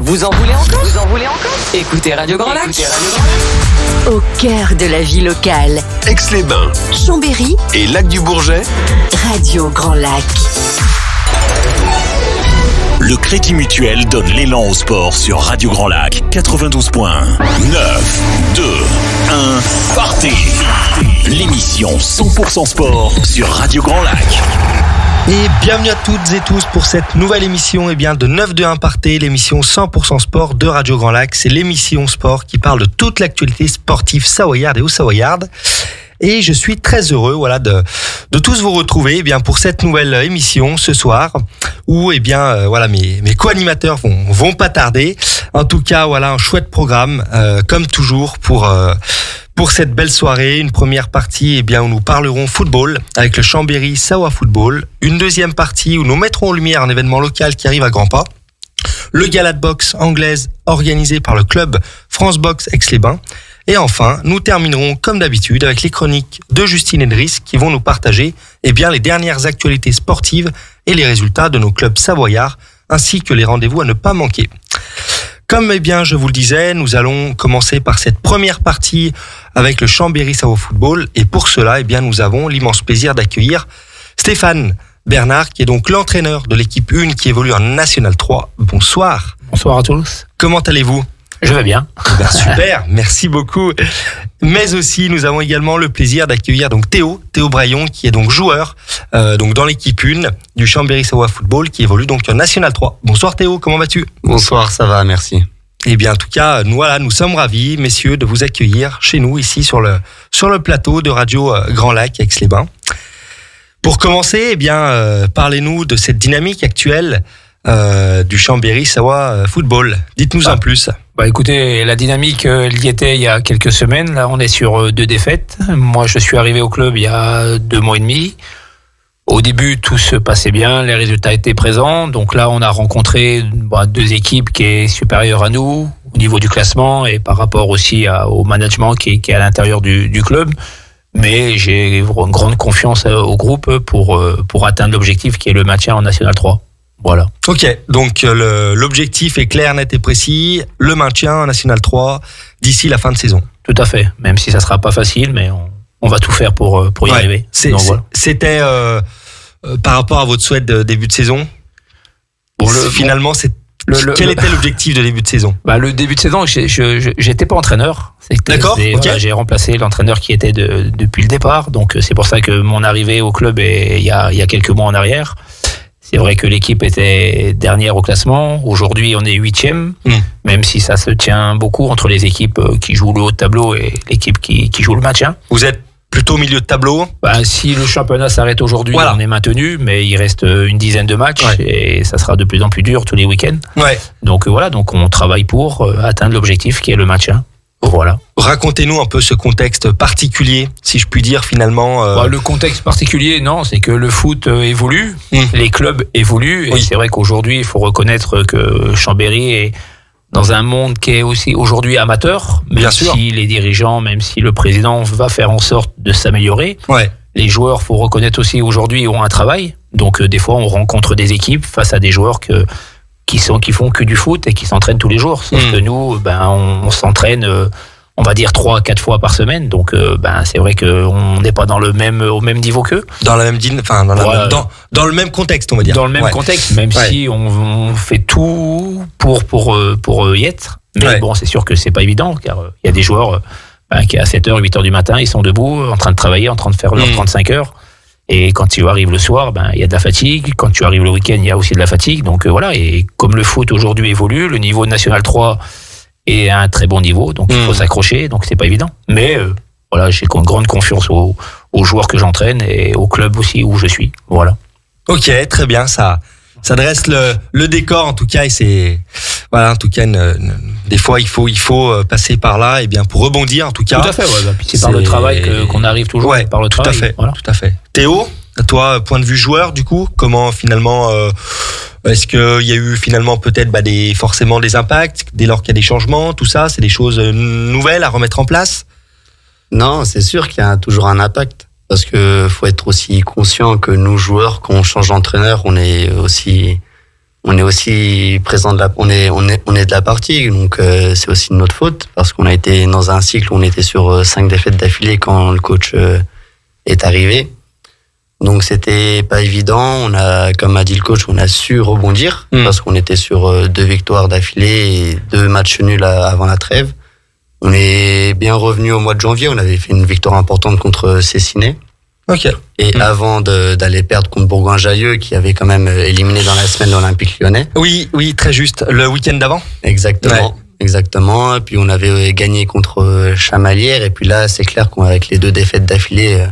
Vous en voulez encore? Écoutez Radio Grand Lac. Au cœur de la vie locale, Aix-les-Bains, Chambéry et Lac-du-Bourget, Radio Grand Lac. Le Crédit Mutuel donne l'élan au sport sur Radio Grand Lac 92.1. 9, 2, 1, partez. L'émission 100% sport sur Radio Grand Lac. Et bienvenue à toutes et tous pour cette nouvelle émission de 9-2-1 Partez, l'émission 100% sport de Radio Grand Lac. C'est l'émission sport qui parle de toute l'actualité sportive savoyarde et haut-savoyarde. Et je suis très heureux de tous vous retrouver pour cette nouvelle émission ce soir où mes co-animateurs vont pas tarder. En tout cas, un chouette programme comme toujours pour cette belle soirée. Une première partie où nous parlerons football avec le Chambéry Savoie Football. Une deuxième partie où nous mettrons en lumière un événement local qui arrive à grands pas. Le gala de boxe anglaise organisé par le club France Boxe Aix-les-Bains. Et enfin, nous terminerons comme d'habitude avec les chroniques de Justine et Driss qui vont nous partager les dernières actualités sportives et les résultats de nos clubs savoyards ainsi que les rendez-vous à ne pas manquer. Comme je vous le disais, nous allons commencer par cette première partie avec le Chambéry Savoie Football et pour cela, nous avons l'immense plaisir d'accueillir Stéphane Bernard qui est donc l'entraîneur de l'équipe 1 qui évolue en National 3. Bonsoir. Bonsoir à tous. Comment allez-vous ? Je vais bien. Super, merci beaucoup. Mais aussi, nous avons également le plaisir d'accueillir Théo Braillon, qui est donc joueur dans l'équipe 1 du Chambéry Savoie Football, qui évolue donc en National 3. Bonsoir Théo, comment vas-tu ? Bonsoir, ça va, merci. En tout cas, nous sommes ravis, messieurs, de vous accueillir chez nous, ici sur le plateau de Radio Grand Lac, Aix-les-Bains. Pour commencer, parlez-nous de cette dynamique actuelle du Chambéry Savoie Football. Dites-nous en plus. Écoutez, la dynamique, elle y était il y a quelques semaines. Là, on est sur 2 défaites. Moi, je suis arrivé au club il y a 2 mois et demi. Au début, tout se passait bien, les résultats étaient présents. Donc là, on a rencontré 2 équipes qui est supérieure à nous au niveau du classement et par rapport aussi au management qui est à l'intérieur du club. Mais j'ai une grande confiance au groupe pour atteindre l'objectif qui est le maintien en National 3. Voilà. Ok, donc l'objectif est clair, net et précis, le maintien en National 3 d'ici la fin de saison. Tout à fait, même si ça sera pas facile, mais on va tout faire pour y arriver. C'était par rapport à votre souhait de début de saison. Quel était l'objectif de début de saison ? Le début de saison, j'étais pas entraîneur. D'accord. J'ai remplacé l'entraîneur qui était depuis le départ, donc c'est pour ça que mon arrivée au club il y a quelques mois en arrière. C'est vrai que l'équipe était dernière au classement. Aujourd'hui, on est 8e, même si ça se tient beaucoup entre les équipes qui jouent le haut de tableau et l'équipe qui joue le maintien. Vous êtes plutôt au milieu de tableau ? Si le championnat s'arrête aujourd'hui, on est maintenu, mais il reste une dizaine de matchs et ça sera de plus en plus dur tous les week-ends. Donc donc on travaille pour atteindre l'objectif qui est le maintien. Voilà. Racontez-nous un peu ce contexte particulier, si je puis dire finalement. Le contexte particulier, non, c'est que le foot évolue, les clubs évoluent, et c'est vrai qu'aujourd'hui, il faut reconnaître que Chambéry est dans un monde qui est aussi aujourd'hui amateur, même si les dirigeants, même si le président va faire en sorte de s'améliorer. Les joueurs, faut reconnaître aussi aujourd'hui, ont un travail. Donc des fois, on rencontre des équipes face à des joueurs qui font que du foot et qui s'entraînent tous les jours. Sauf que nous, on s'entraîne, on va dire 3-4 fois par semaine. Donc, c'est vrai qu'on n'est pas au même niveau qu'eux. Dans le même contexte, on va dire. Dans le même contexte, même si on fait tout pour y être. Mais bon, c'est sûr que c'est pas évident, car il y a des joueurs qui à 7h, 8h du matin, ils sont debout, en train de travailler, en train de faire leurs 35 heures. Et quand tu arrives le soir, il y a de la fatigue. Quand tu arrives le week-end, il y a aussi de la fatigue. Donc voilà, et comme le foot aujourd'hui évolue, le niveau National 3 est à un très bon niveau. Donc il faut s'accrocher, donc c'est pas évident. Mais j'ai grande confiance aux joueurs que j'entraîne et au club aussi où je suis. Voilà. Ok, très bien, ça dresse le décor en tout cas. Et c'est en tout cas des fois il faut passer par là pour rebondir en tout cas. Tout à fait. Puis c'est par le travail qu'on arrive toujours. Par le travail. Tout à fait. Théo, toi, point de vue joueur du coup, comment finalement est-ce qu'il y a eu finalement peut-être forcément des impacts dès lors qu'il y a des changements, tout ça, c'est des choses nouvelles à remettre en place? Non, c'est sûr qu'il y a toujours un impact. Parce que faut être aussi conscient que nous joueurs, quand on change d'entraîneur, on est aussi on est aussi présent on est de la partie, donc c'est aussi de notre faute parce qu'on a été dans un cycle où on était sur 5 défaites d'affilée quand le coach est arrivé. Donc c'était pas évident. Comme a dit le coach, on a su rebondir parce qu'on était sur 2 victoires d'affilée et 2 matchs nuls avant la trêve. On est bien revenu au mois de janvier. On avait fait une victoire importante contre Cessiné. Ok. Et avant d'aller perdre contre Bourgoin-Jallieu, qui avait quand même éliminé dans la semaine l'Olympique Lyonnais. Oui, très juste. Le week-end d'avant. Exactement. Et puis on avait gagné contre Chamalières. Et puis là, c'est clair qu'avec les 2 défaites d'affilée,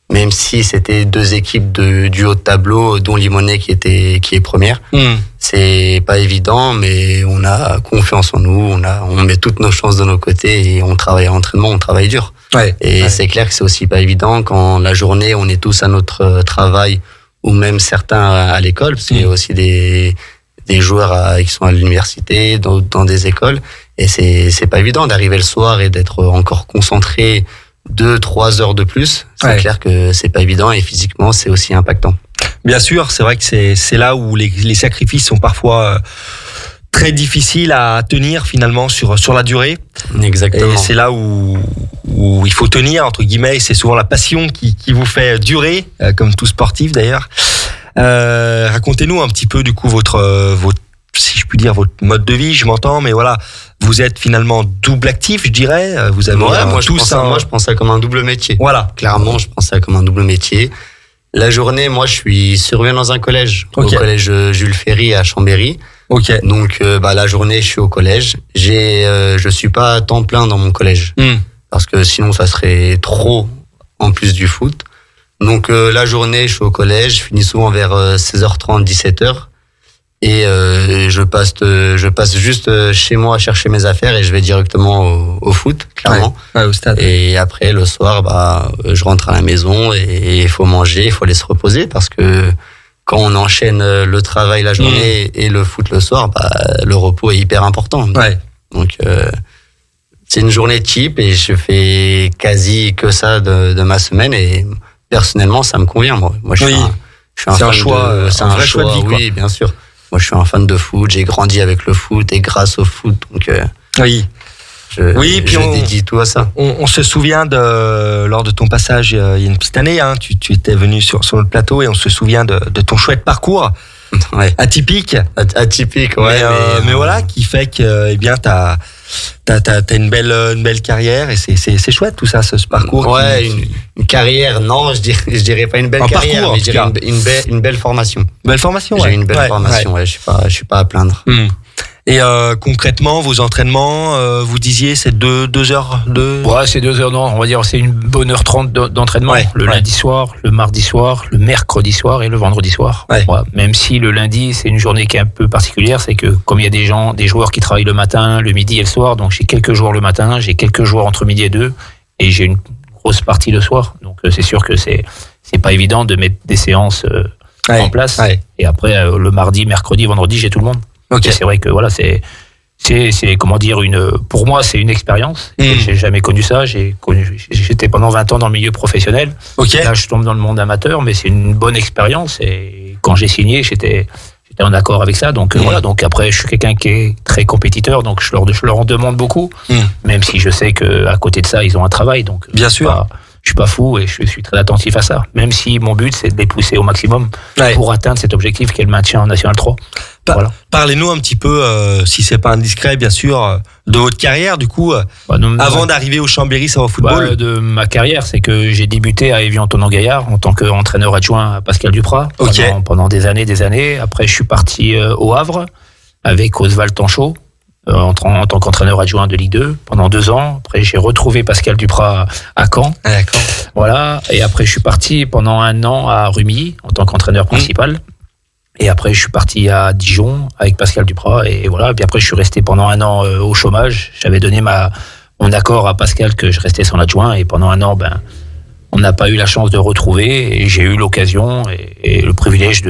même si c'était 2 équipes du haut de tableau, dont Limonest qui est première, c'est pas évident, mais on a confiance en nous, on met toutes nos chances de nos côtés et on travaille à l'entraînement, on travaille dur. C'est clair que c'est aussi pas évident quand la journée on est tous à notre travail ou même certains à l'école, parce qu'il y a aussi des joueurs qui sont à l'université, dans des écoles, et c'est pas évident d'arriver le soir et d'être encore concentré 2-3 heures de plus. C'est clair que c'est pas évident et physiquement c'est aussi impactant. Bien sûr, c'est vrai que c'est là où les sacrifices sont parfois très difficiles à tenir finalement sur la durée. Exactement. Et c'est là où il faut tenir entre guillemets. Et c'est souvent la passion qui vous fait durer, comme tout sportif d'ailleurs. Racontez-nous un petit peu du coup votre si je puis dire votre mode de vie. Je m'entends, mais voilà. Vous êtes finalement double actif, je dirais. Vous avez moi je prends ça comme un double métier. Voilà. Clairement, je prends ça comme un double métier. La journée, moi, je suis surveillant dans un collège, au collège Jules Ferry à Chambéry. Donc, la journée, je suis au collège. Je suis pas à temps plein dans mon collège. Parce que sinon, ça serait trop en plus du foot. Donc, la journée, je suis au collège. Je finis souvent vers 16h30, 17h. Et je passe juste chez moi à chercher mes affaires et je vais directement au foot, clairement. Au stade. Et après, le soir, je rentre à la maison et il faut manger, il faut aller se reposer parce que quand on enchaîne le travail la journée et le foot le soir, le repos est hyper important. Donc, c'est une journée type et je fais quasi que ça de ma semaine et personnellement, ça me convient. Moi, je suis un choix, c'est un vrai choix de vie, quoi. Oui, bien sûr. Moi, je suis un fan de foot. J'ai grandi avec le foot et grâce au foot. Donc, je dédie tout à ça. On se souvient lors de ton passage il y a une petite année, tu étais venu sur notre plateau et on se souvient de ton chouette parcours. Atypique. Mais voilà, qui fait que, t'as une belle carrière et c'est chouette tout ça, ce parcours. Une carrière, non, je dirais pas une belle carrière, parcours, mais je dirais une belle formation. Belle formation, J'ai une belle formation, je suis pas à plaindre. Et concrètement, vos entraînements, vous disiez, c'est 2 heures de... C'est 2 heures, non, on va dire, c'est une bonne heure 30 d'entraînement. Lundi soir, le mardi soir, le mercredi soir et le vendredi soir. Même si le lundi, c'est une journée qui est un peu particulière, c'est que comme il y a des joueurs qui travaillent le matin, le midi et le soir, donc j'ai quelques jours le matin, j'ai quelques jours entre midi et 2, et j'ai une grosse partie le soir. Donc c'est sûr que c'est pas évident de mettre des séances en place. Et après, le mardi, mercredi, vendredi, j'ai tout le monde. Et c'est vrai que voilà, c'est comment dire, pour moi, c'est une expérience. J'ai jamais connu ça. J'étais pendant 20 ans dans le milieu professionnel. Là, je tombe dans le monde amateur, mais c'est une bonne expérience. Et quand j'ai signé, j'étais en accord avec ça. Donc voilà. Donc après, je suis quelqu'un qui est très compétiteur, donc je leur en demande beaucoup. Même si je sais que à côté de ça, ils ont un travail. Donc bien sûr. Je suis pas fou et je suis très attentif à ça. Même si mon but, c'est de les pousser au maximum pour atteindre cet objectif qui est le maintien en National 3. Voilà. Parlez-nous un petit peu, si c'est pas indiscret, bien sûr, de votre carrière, du coup, avant d'arriver au Chambéry Savoie Football. De ma carrière, c'est que j'ai débuté à Évian-Tonon-Gaillard en tant qu'entraîneur adjoint à Pascal Duprat pendant des années. Après, je suis parti au Havre avec Oswald Tanchot. En tant qu'entraîneur adjoint de Ligue 2 pendant 2 ans. Après, j'ai retrouvé Pascal Duprat à Caen. Voilà. Et après, je suis parti pendant 1 an à Rumilly en tant qu'entraîneur principal. Et après, je suis parti à Dijon avec Pascal Duprat. Et voilà. Puis après, je suis resté pendant 1 an au chômage. J'avais donné mon accord à Pascal que je restais son adjoint. Et pendant 1 an, on n'a pas eu la chance de retrouver. Et j'ai eu l'occasion et le privilège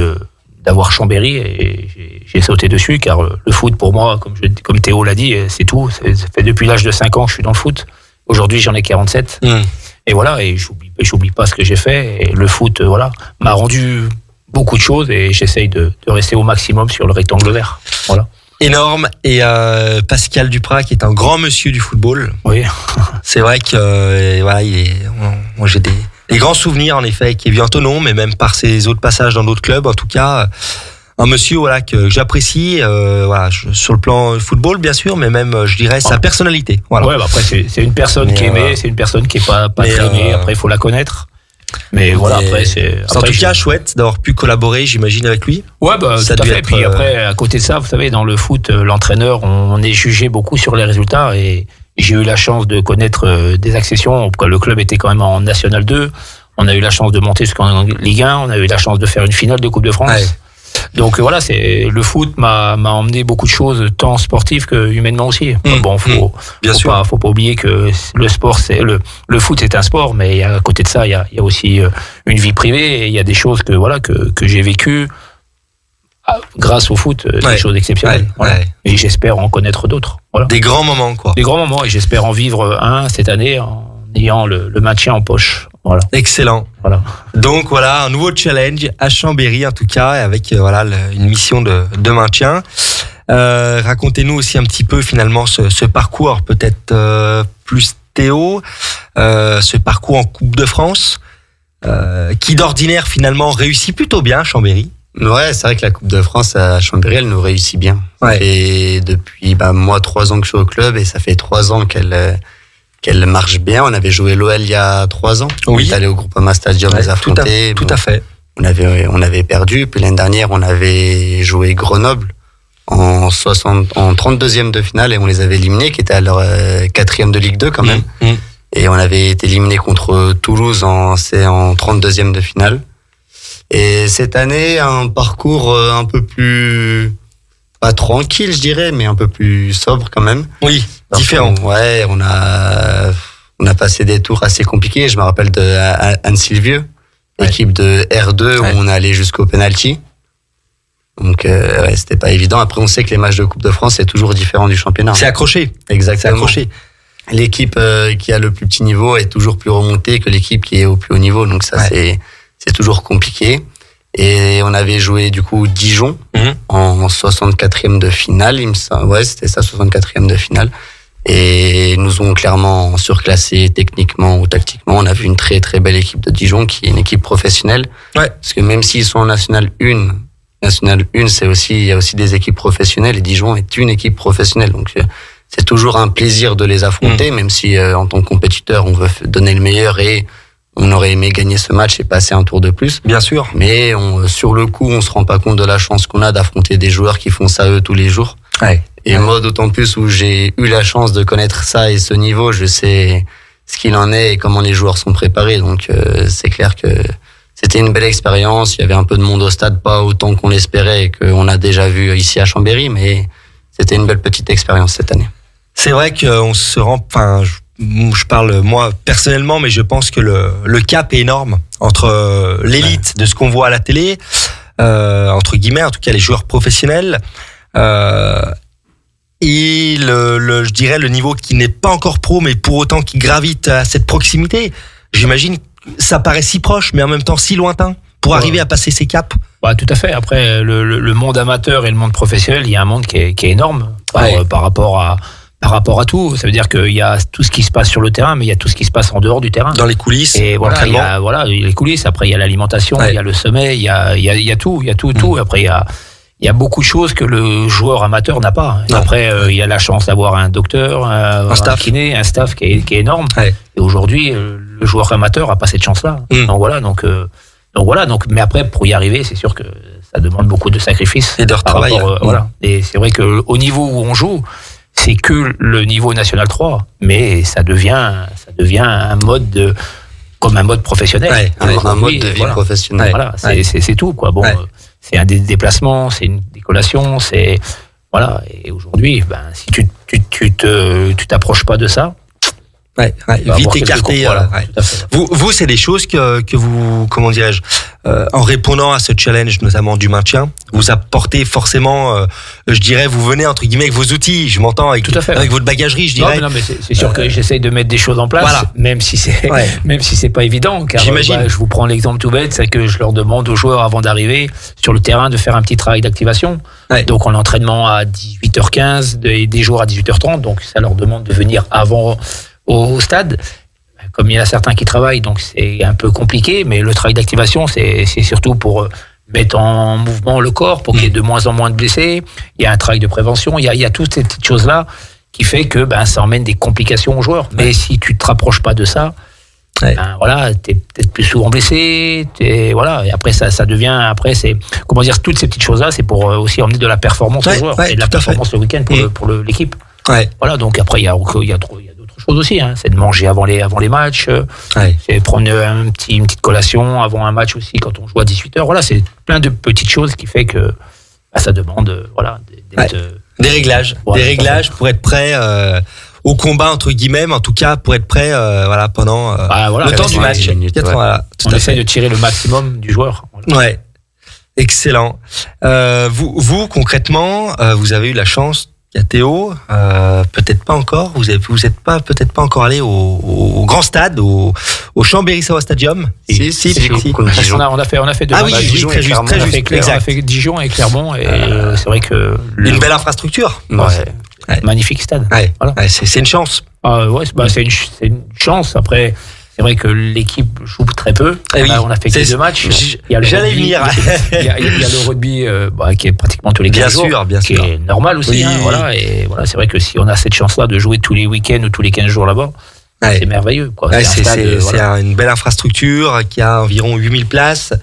d'avoir Chambéry et j'ai sauté dessus car le foot pour moi, comme Théo l'a dit, c'est tout. Ça fait depuis l'âge de 5 ans que je suis dans le foot. Aujourd'hui, j'en ai 47. Et voilà, et j'oublie pas ce que j'ai fait. Et le foot, m'a rendu beaucoup de choses et j'essaye de rester au maximum sur le rectangle vert. Voilà. Énorme. Et Pascal Duprat, qui est un grand monsieur du football. Oui. C'est vrai que voilà, moi j'ai des grands souvenirs en effet avec Kevin Antonon, mais même par ses autres passages dans d'autres clubs. En tout cas, un monsieur voilà que j'apprécie sur le plan football bien sûr, mais même je dirais sa personnalité. Voilà. Ouais, après c'est une personne qui est aimée, c'est une personne qui est pas très aimée. Après il faut la connaître. Mais voilà, après c'est en tout cas chouette d'avoir pu collaborer, j'imagine, avec lui. Ouais, bah ça tout à fait. Et puis après, à côté de ça, vous savez, dans le foot, l'entraîneur, on est jugé beaucoup sur les résultats et j'ai eu la chance de connaître des accessions. Le club était quand même en National 2. On a eu la chance de monter jusqu'en Ligue 1. On a eu la chance de faire une finale de Coupe de France. Ouais. Donc voilà, le foot m'a emmené beaucoup de choses, tant sportives que humainement aussi. Bon, faut pas oublier que le sport, le foot, c'est un sport, mais à côté de ça, il y a aussi une vie privée et il y a des choses que j'ai vécues grâce au foot, des choses exceptionnelles. Voilà. Et j'espère en connaître d'autres. Voilà. Des grands moments, quoi. Des grands moments, et j'espère en vivre un cette année en ayant le maintien en poche. Voilà. Excellent. Voilà. Donc voilà, un nouveau challenge à Chambéry en tout cas, avec une mission de maintien. Racontez-nous aussi un petit peu finalement ce parcours, peut-être plus Théo, ce parcours en Coupe de France, qui d'ordinaire finalement réussit plutôt bien à Chambéry. Ouais, c'est vrai que la Coupe de France à Chambéry, elle nous réussit bien. Ouais. Et depuis moi 3 ans que je suis au club et ça fait 3 ans qu'elle marche bien. On avait joué l'OL il y a 3 ans. Oui. On est allé au Groupama Stadium les affronter. Tout à fait. On avait perdu. Puis l'année dernière, on avait joué Grenoble en 32e de finale et on les avait éliminés, qui étaient à leur 4e de Ligue 2 quand même. Et on avait été éliminés contre Toulouse en 32e de finale. Et cette année, un parcours un peu plus, pas tranquille, je dirais, mais un peu plus sobre quand même. Oui, différent. Ouais, on a passé des tours assez compliqués. Je me rappelle de Anne-Sylvieux, équipe de R2 où on est allé jusqu'au penalty. Donc, c'était pas évident. Après, on sait que les matchs de Coupe de France, c'est toujours différent du championnat. C'est accroché. Exactement. C'est accroché. L'équipe qui a le plus petit niveau est toujours plus remontée que l'équipe qui est au plus haut niveau. Donc ça, c'est toujours compliqué. Et on avait joué du coup Dijon en 64e de finale. C'était ça, 64e de finale. Et ils nous ont clairement surclassé techniquement ou tactiquement. On a vu une très très belle équipe de Dijon qui est une équipe professionnelle. Ouais. Parce que même s'ils sont en National 1, il y a aussi des équipes professionnelles et Dijon est une équipe professionnelle. Donc c'est toujours un plaisir de les affronter, même si en tant que compétiteur, on veut donner le meilleur et on aurait aimé gagner ce match et passer un tour de plus. Bien sûr. Mais sur le coup, on se rend pas compte de la chance qu'on a d'affronter des joueurs qui font ça eux tous les jours. Ouais. Et moi, d'autant plus où j'ai eu la chance de connaître ça et ce niveau, je sais ce qu'il en est et comment les joueurs sont préparés. Donc c'est clair que c'était une belle expérience. Il y avait un peu de monde au stade, pas autant qu'on l'espérait et qu'on a déjà vu ici à Chambéry, mais c'était une belle petite expérience cette année. C'est vrai qu'on se rend... je parle moi personnellement, mais je pense que le cap est énorme entre l'élite de ce qu'on voit à la télé, entre guillemets, en tout cas les joueurs professionnels, et je dirais le niveau qui n'est pas encore pro, mais pour autant qui gravite à cette proximité. J'imagine ça paraît si proche, mais en même temps si lointain pour arriver à passer ces caps. Ouais, tout à fait. Après, le monde amateur et le monde professionnel, il y a un monde qui est énorme par rapport à tout. Ça veut dire qu'il y a tout ce qui se passe sur le terrain, mais il y a tout ce qui se passe en dehors du terrain. Dans les coulisses. Et voilà, il y a les coulisses. Après, il y a l'alimentation, il y a le sommeil, il y a tout. Après, il y a beaucoup de choses que le joueur amateur n'a pas. Et après, il y a la chance d'avoir un docteur, un kiné, un staff qui est énorme. Ouais. Et aujourd'hui, le joueur amateur a pas cette chance-là. Donc voilà. Mais après, pour y arriver, c'est sûr que ça demande beaucoup de sacrifices. Et de travail. Voilà. Et c'est vrai que au niveau où on joue, c'est que le niveau National 3, mais ça devient un mode comme un mode professionnel. Un mode de vie professionnel. Voilà, c'est tout quoi. Bon, c'est un déplacement, c'est une décollation, c'est voilà. Et aujourd'hui, si tu t'approches pas de ça, vite écarté. Vous, c'est des choses que vous, comment dirais-je, en répondant à ce challenge, notamment du maintien, vous apportez forcément, je dirais, vous venez entre guillemets avec vos outils. Je m'entends avec votre bagagerie, je dirais. Non, mais c'est sûr que j'essaye de mettre des choses en place, même si c'est pas évident. Car j'imagine. Je vous prends l'exemple tout bête, c'est que je leur demande aux joueurs avant d'arriver sur le terrain de faire un petit travail d'activation. Donc en entraînement à 18h15, des jours à 18h30, donc ça leur demande de venir avant au stade. Comme il y en a certains qui travaillent, donc c'est un peu compliqué, mais le travail d'activation, c'est surtout pour mettre en mouvement le corps, pour qu'il y ait de moins en moins de blessés. Il y a un travail de prévention, il y a toutes ces petites choses-là qui fait que ça emmène des complications aux joueurs. Mais si tu te rapproches pas de ça, t'es peut-être plus souvent blessé, et après ça devient, après c'est, comment dire, toutes ces petites choses-là, c'est pour aussi emmener de la performance aux joueurs, et de la performance le week-end pour l'équipe. Voilà, donc après il y a d'autres choses aussi, c'est de manger avant les matchs, c'est prendre une petite collation avant un match aussi quand on joue à 18h. Voilà, c'est plein de petites choses qui fait que ça demande des réglages, pour être prêt au combat entre guillemets, mais en tout cas pour être prêt pendant le temps du match. On essaie de tirer le maximum du joueur. Ouais, excellent. Vous concrètement, vous avez eu la chance. Il y a Théo, peut-être pas encore. Vous êtes peut-être pas encore allé au grand stade, au Chambéry-Savoie Stadium. Si. On a fait deux matchs. Dijon, très juste. On a fait Dijon et Clermont, et c'est vrai que une belle infrastructure. Magnifique stade. C'est une chance. C'est une chance. Après, c'est vrai que l'équipe joue très peu. On a fait que 2 matchs. J'allais venir. Il y a le rugby qui est pratiquement tous les 15 jours. Bien sûr. Qui est normal aussi. C'est vrai que si on a cette chance-là de jouer tous les week-ends ou tous les 15 jours là-bas, c'est merveilleux. C'est une belle infrastructure qui a environ 8000 places.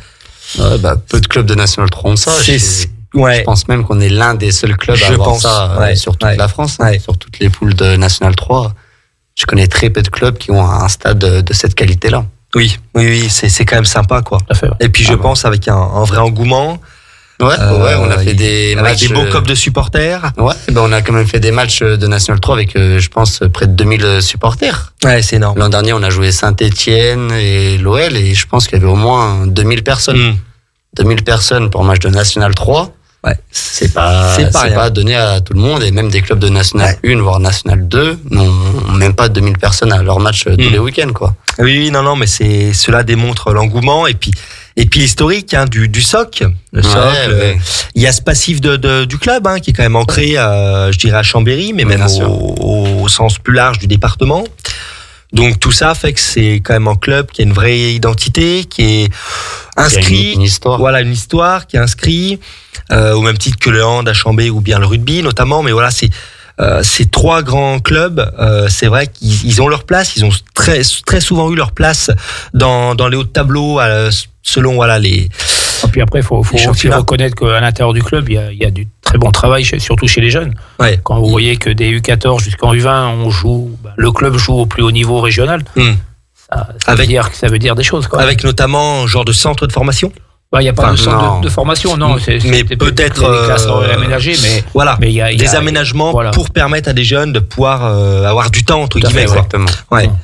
Peu de clubs de National 3 ont ça. Je pense même qu'on est l'un des seuls clubs à avoir ça sur toute la France, sur toutes les poules de National 3. Je connais très peu de clubs qui ont un stade de cette qualité-là. Oui, c'est quand même sympa, quoi. Et puis je pense avec un vrai engouement. On a fait des matchs avec des beaux copes de supporters. On a quand même fait des matchs de National 3 avec, je pense, près de 2000 supporters. C'est énorme. L'an dernier, on a joué Saint-Etienne et l'OL, et je pense qu'il y avait au moins 2000 personnes. 2000 personnes pour un match de National 3. C'est pas donné à tout le monde, et même des clubs de National 1 voire National 2 n'ont même pas 2000 personnes à leur match tous les week-ends, quoi. Non, mais cela démontre l'engouement et puis l'historique du SOC. Le SOC, il y a ce passif du club qui est quand même ancré, je dirais à Chambéry, mais même au sens plus large du département. Donc tout ça fait que c'est quand même un club qui a une vraie identité, qui est inscrit, une histoire. Voilà, une histoire qui est inscrit au même titre que le hand à Chambéry ou bien le rugby notamment. Mais voilà, ces 3 grands clubs, c'est vrai qu'ils ont leur place. Ils ont très très souvent eu leur place dans les hauts de tableau selon les. Et puis après, il faut aussi reconnaître qu'à l'intérieur du club, il y a du très bon travail, surtout chez les jeunes. Quand vous voyez que des U14 jusqu'en U20, le club joue au plus haut niveau régional, ça veut dire des choses. Avec notamment un genre de centre de formation. Il n'y a pas de centre de formation, non. Mais peut-être des classes aménagées, mais il y a des aménagements pour permettre à des jeunes de pouvoir avoir du temps entre guillemets. Exactement.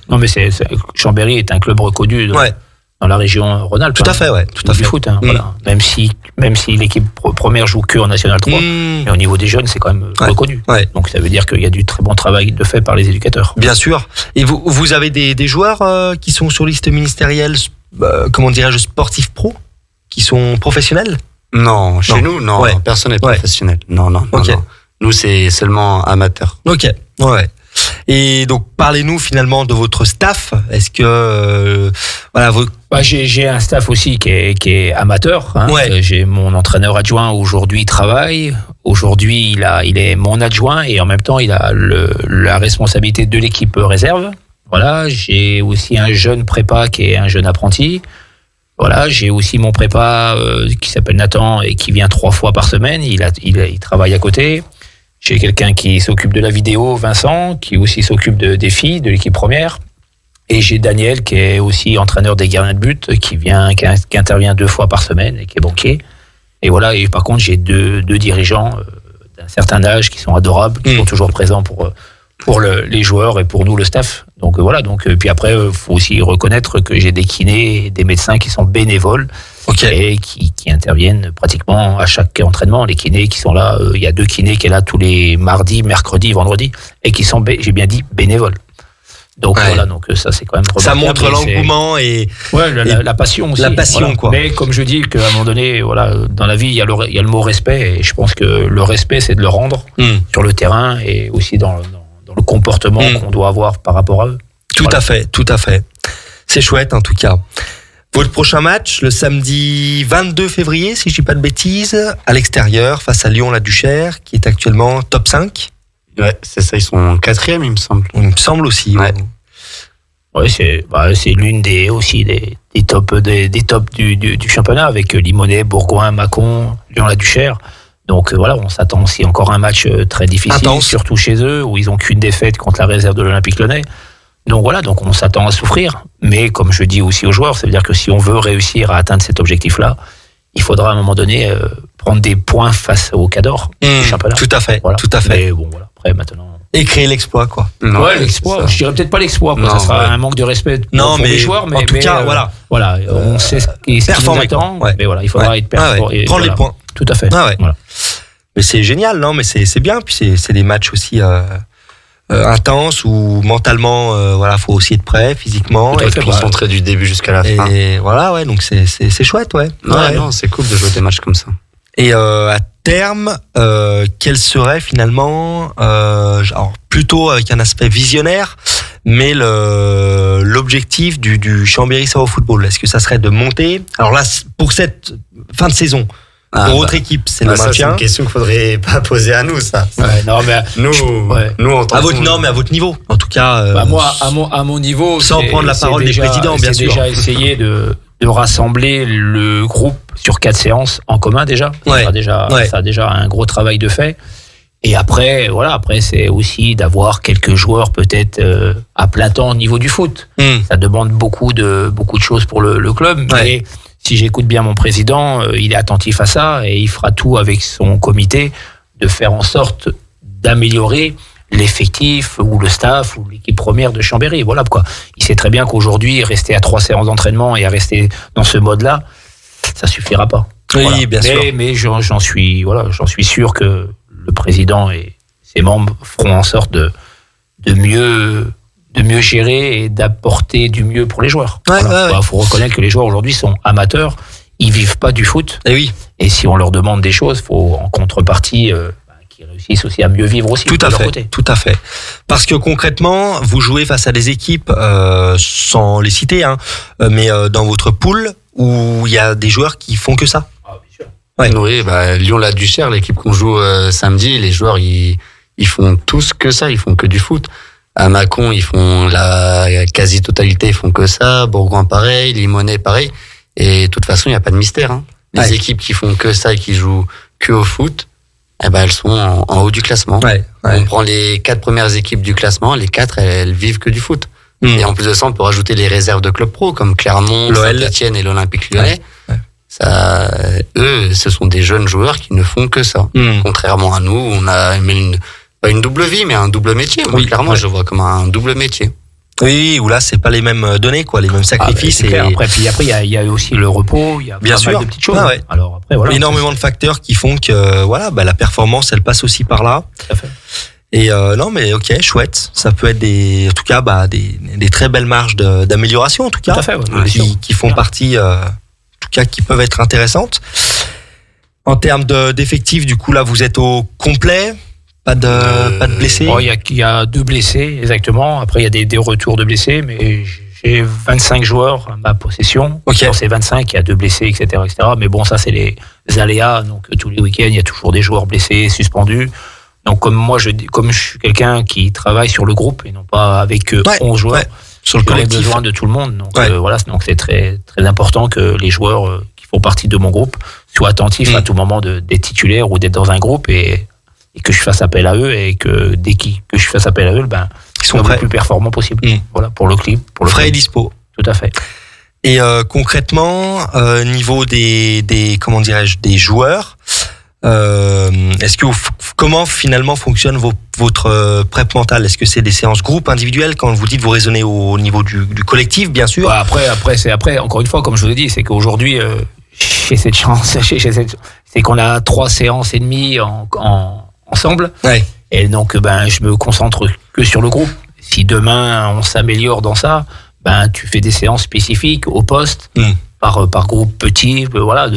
Non, mais Chambéry est un club reconnu. Dans la région Rhône-Alpes. Tout à fait. Du foot, voilà. Même si l'équipe première joue que en National 3, mais au niveau des jeunes, c'est quand même reconnu. Donc ça veut dire qu'il y a du très bon travail de fait par les éducateurs. Bien sûr. Et vous avez des joueurs qui sont sur liste ministérielle, comment dirais-je, sportifs pro, qui sont professionnels? Non, chez nous, non. Personne n'est professionnel. Non. Nous, c'est seulement amateur. Ok. Et donc, parlez-nous finalement de votre staff. Est-ce que j'ai un staff aussi qui est amateur. J'ai mon entraîneur adjoint aujourd'hui travaille. Aujourd'hui, il est mon adjoint et en même temps, il a la responsabilité de l'équipe réserve. Voilà. J'ai aussi un jeune prépa qui est un jeune apprenti. Voilà. J'ai aussi mon prépa qui s'appelle Nathan et qui vient 3 fois par semaine. Il travaille à côté. J'ai quelqu'un qui s'occupe de la vidéo, Vincent, qui aussi s'occupe des filles, de l'équipe première. Et j'ai Daniel, qui est aussi entraîneur des gardiens de but, qui intervient 2 fois par semaine et qui est banquier. Et voilà. Et par contre, j'ai deux dirigeants d'un certain âge qui sont adorables, qui sont toujours présents pour pour les joueurs et pour nous le staff. Donc voilà. Donc puis après, faut aussi reconnaître que j'ai des kinés, et des médecins qui sont bénévoles et qui interviennent pratiquement à chaque entraînement. Les kinés qui sont là, il y a 2 kinés qui sont là tous les mardis, mercredis, vendredis et qui sont, j'ai bien dit, bénévoles. Donc voilà, donc ça c'est quand même ça montre l'engouement et la passion aussi. La passion voilà. quoi. Mais comme je dis qu'à un moment donné, voilà, dans la vie il y a le mot respect et je pense que le respect c'est de le rendre sur le terrain et aussi dans le comportement qu'on doit avoir par rapport à eux. Tout à fait. C'est chouette en tout cas. Votre prochain match, le samedi 22 février, si je dis pas de bêtises, à l'extérieur, face à Lyon-la-Duchère, qui est actuellement top 5. Ouais, c'est ça, ils sont 4e, il me semble. Il me semble aussi. Ouais, c'est l'une des tops du championnat avec Limonest, Bourgoin, Mâcon, Lyon-la-Duchère. Donc voilà, on s'attend aussi encore à un match très difficile, surtout chez eux, où ils n'ont qu'une défaite contre la réserve de l'Olympique Lyonnais. Donc voilà, donc on s'attend à souffrir. Mais comme je dis aussi aux joueurs, ça veut dire que si on veut réussir à atteindre cet objectif-là, il faudra à un moment donné prendre des points face au Cador du championnat. Tout à fait, voilà. tout à fait. Mais bon, voilà, après maintenant... Et créer l'exploit, quoi. Non, l'exploit. Je dirais peut-être pas l'exploit, ça sera un manque de respect pour les joueurs, mais en tout cas, voilà, on sait ce qui nous attend, mais voilà, il faudra être performant. Prendre les points. Tout à fait. Voilà. Mais c'est génial, non, mais c'est bien, puis c'est des matchs aussi intenses où mentalement, faut aussi être prêt, physiquement. Et être concentré du début jusqu'à la fin. Et voilà, donc c'est chouette, Non, c'est cool de jouer des matchs comme ça. Et à terme, quel serait finalement, alors plutôt avec un aspect visionnaire, mais l'objectif du Chambéry-Savoie Football, est-ce que ça serait de monter? Alors là, pour cette fin de saison, pour votre équipe, c'est le maintien. C'est une question qu'il faudrait pas poser à nous, ça. Non, mais nous en tant mais à votre niveau, en tout cas. Moi, à mon niveau, sans prendre la parole des présidents, bien sûr. Déjà essayé de rassembler le groupe sur 4 séances en commun déjà. Ça a déjà un gros travail de fait. Et après, c'est aussi d'avoir quelques joueurs peut-être à plein temps au niveau du foot. Ça demande beaucoup de choses pour le club. Mais si j'écoute bien mon président, il est attentif à ça et il fera tout avec son comité de faire en sorte d'améliorer l'effectif ou le staff ou l'équipe première de Chambéry. Voilà quoi. Il sait très bien qu'aujourd'hui, rester à 3 séances d'entraînement et à rester dans ce mode-là, ça suffira pas. Oui, bien sûr. Mais j'en suis sûr que le président et ses membres feront en sorte de mieux gérer et d'apporter du mieux pour les joueurs. Faut reconnaître que les joueurs aujourd'hui sont amateurs, ils vivent pas du foot. Et si on leur demande des choses, faut en contrepartie qu'ils réussissent aussi à mieux vivre aussi. Tout à fait. Parce que concrètement, vous jouez face à des équipes sans les citer, mais dans votre pool où il y a des joueurs qui font que ça. Oui, Lyon-la-Duchère, l'équipe qu'on joue samedi, les joueurs ils font tous que ça, ils font que du foot. À Mâcon, ils font la quasi-totalité, ils font que ça. Bourgoin, pareil. Limonest, pareil. Et de toute façon, il n'y a pas de mystère. Les équipes qui font que ça et qui jouent que au foot, elles sont en haut du classement. On prend les 4 premières équipes du classement, les 4, elles vivent que du foot. Et en plus de ça, on peut rajouter les réserves de clubs pro, comme Clermont, Saint-Etienne et l'Olympique Lyonnais. Ça, eux, ce sont des jeunes joueurs qui ne font que ça. Contrairement à nous, on a pas une double vie, mais un double métier. Moi, clairement, je vois comme un double métier. Oui, où là, c'est pas les mêmes données, quoi, les mêmes sacrifices. C'est clair. Après, il y a aussi le repos, il y a pas mal de petites choses. Alors après, énormément de facteurs qui font que, la performance, elle passe aussi par là. Tout à fait. Et non, mais ok, chouette. Ça peut être des très belles marges d'amélioration, en tout cas, qui font partie, en tout cas, qui peuvent être intéressantes. En termes d'effectifs, du coup, là, vous êtes au complet. Pas de blessés. Il y a 2 blessés, exactement. Après, il y a des retours de blessés, mais j'ai 25 joueurs à ma possession. Sur ces 25, il y a 2 blessés, etc., etc. Mais bon, ça, c'est les aléas. Donc, tous les week-ends, il y a toujours des joueurs blessés, suspendus. Donc, comme je suis quelqu'un qui travaille sur le groupe et non pas avec 11 joueurs, sur le collectif, j'ai besoin de tout le monde. Donc, donc c'est très, très important que les joueurs qui font partie de mon groupe soient attentifs à tout moment d'être titulaires ou d'être dans un groupe et que je fasse appel à eux et que dès que je fasse appel à eux, ils sont le plus performants possible. Voilà, pour le clip. Frais et dispo. Tout à fait. Et concrètement, niveau des joueurs, Est-ce que comment finalement fonctionne votre prep mentale? Est-ce que c'est des séances groupes, individuelles? Quand vous dites vous raisonnez au niveau du collectif, bien sûr. Après, encore une fois, comme je vous ai dit, c'est qu'aujourd'hui, j'ai cette chance, c'est qu'on a 3 séances et demie ensemble. Ouais. Et donc, je me concentre que sur le groupe. Si demain on s'améliore dans ça, tu fais des séances spécifiques au poste. Par groupe petit, voilà,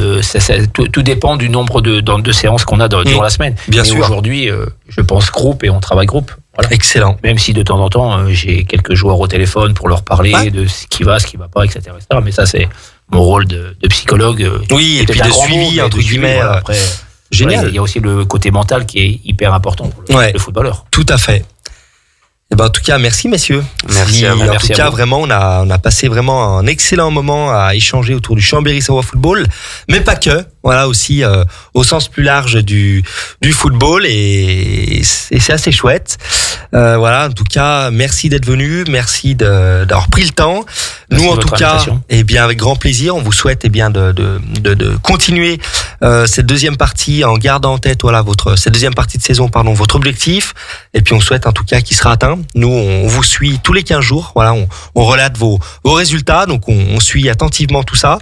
tout dépend du nombre de séances qu'on a durant la semaine. Bien sûr. Aujourd'hui, je pense groupe et on travaille groupe. Voilà. Excellent. Même si de temps en temps, j'ai quelques joueurs au téléphone pour leur parler de ce qui va pas, etc. Mais ça, c'est mon rôle de psychologue. Oui, et puis de suivi, entre guillemets. Voilà, après, génial. Il y a aussi le côté mental qui est hyper important pour le footballeur. Tout à fait. En tout cas, merci messieurs. Merci à vous. En tout cas, vraiment, on a passé vraiment un excellent moment à échanger autour du Chambéry-Savoie Football, mais pas que. Voilà, aussi au sens plus large du football, et c'est assez chouette. Voilà, en tout cas, merci d'être venus, merci d'avoir pris le temps. Nous, en tout cas, avec grand plaisir, on vous souhaite de continuer cette deuxième partie en gardant en tête cette deuxième partie de saison, votre objectif, et puis on souhaite en tout cas qu'il sera atteint. Nous, on vous suit tous les 15 jours. Voilà, on relate vos résultats, donc on suit attentivement tout ça.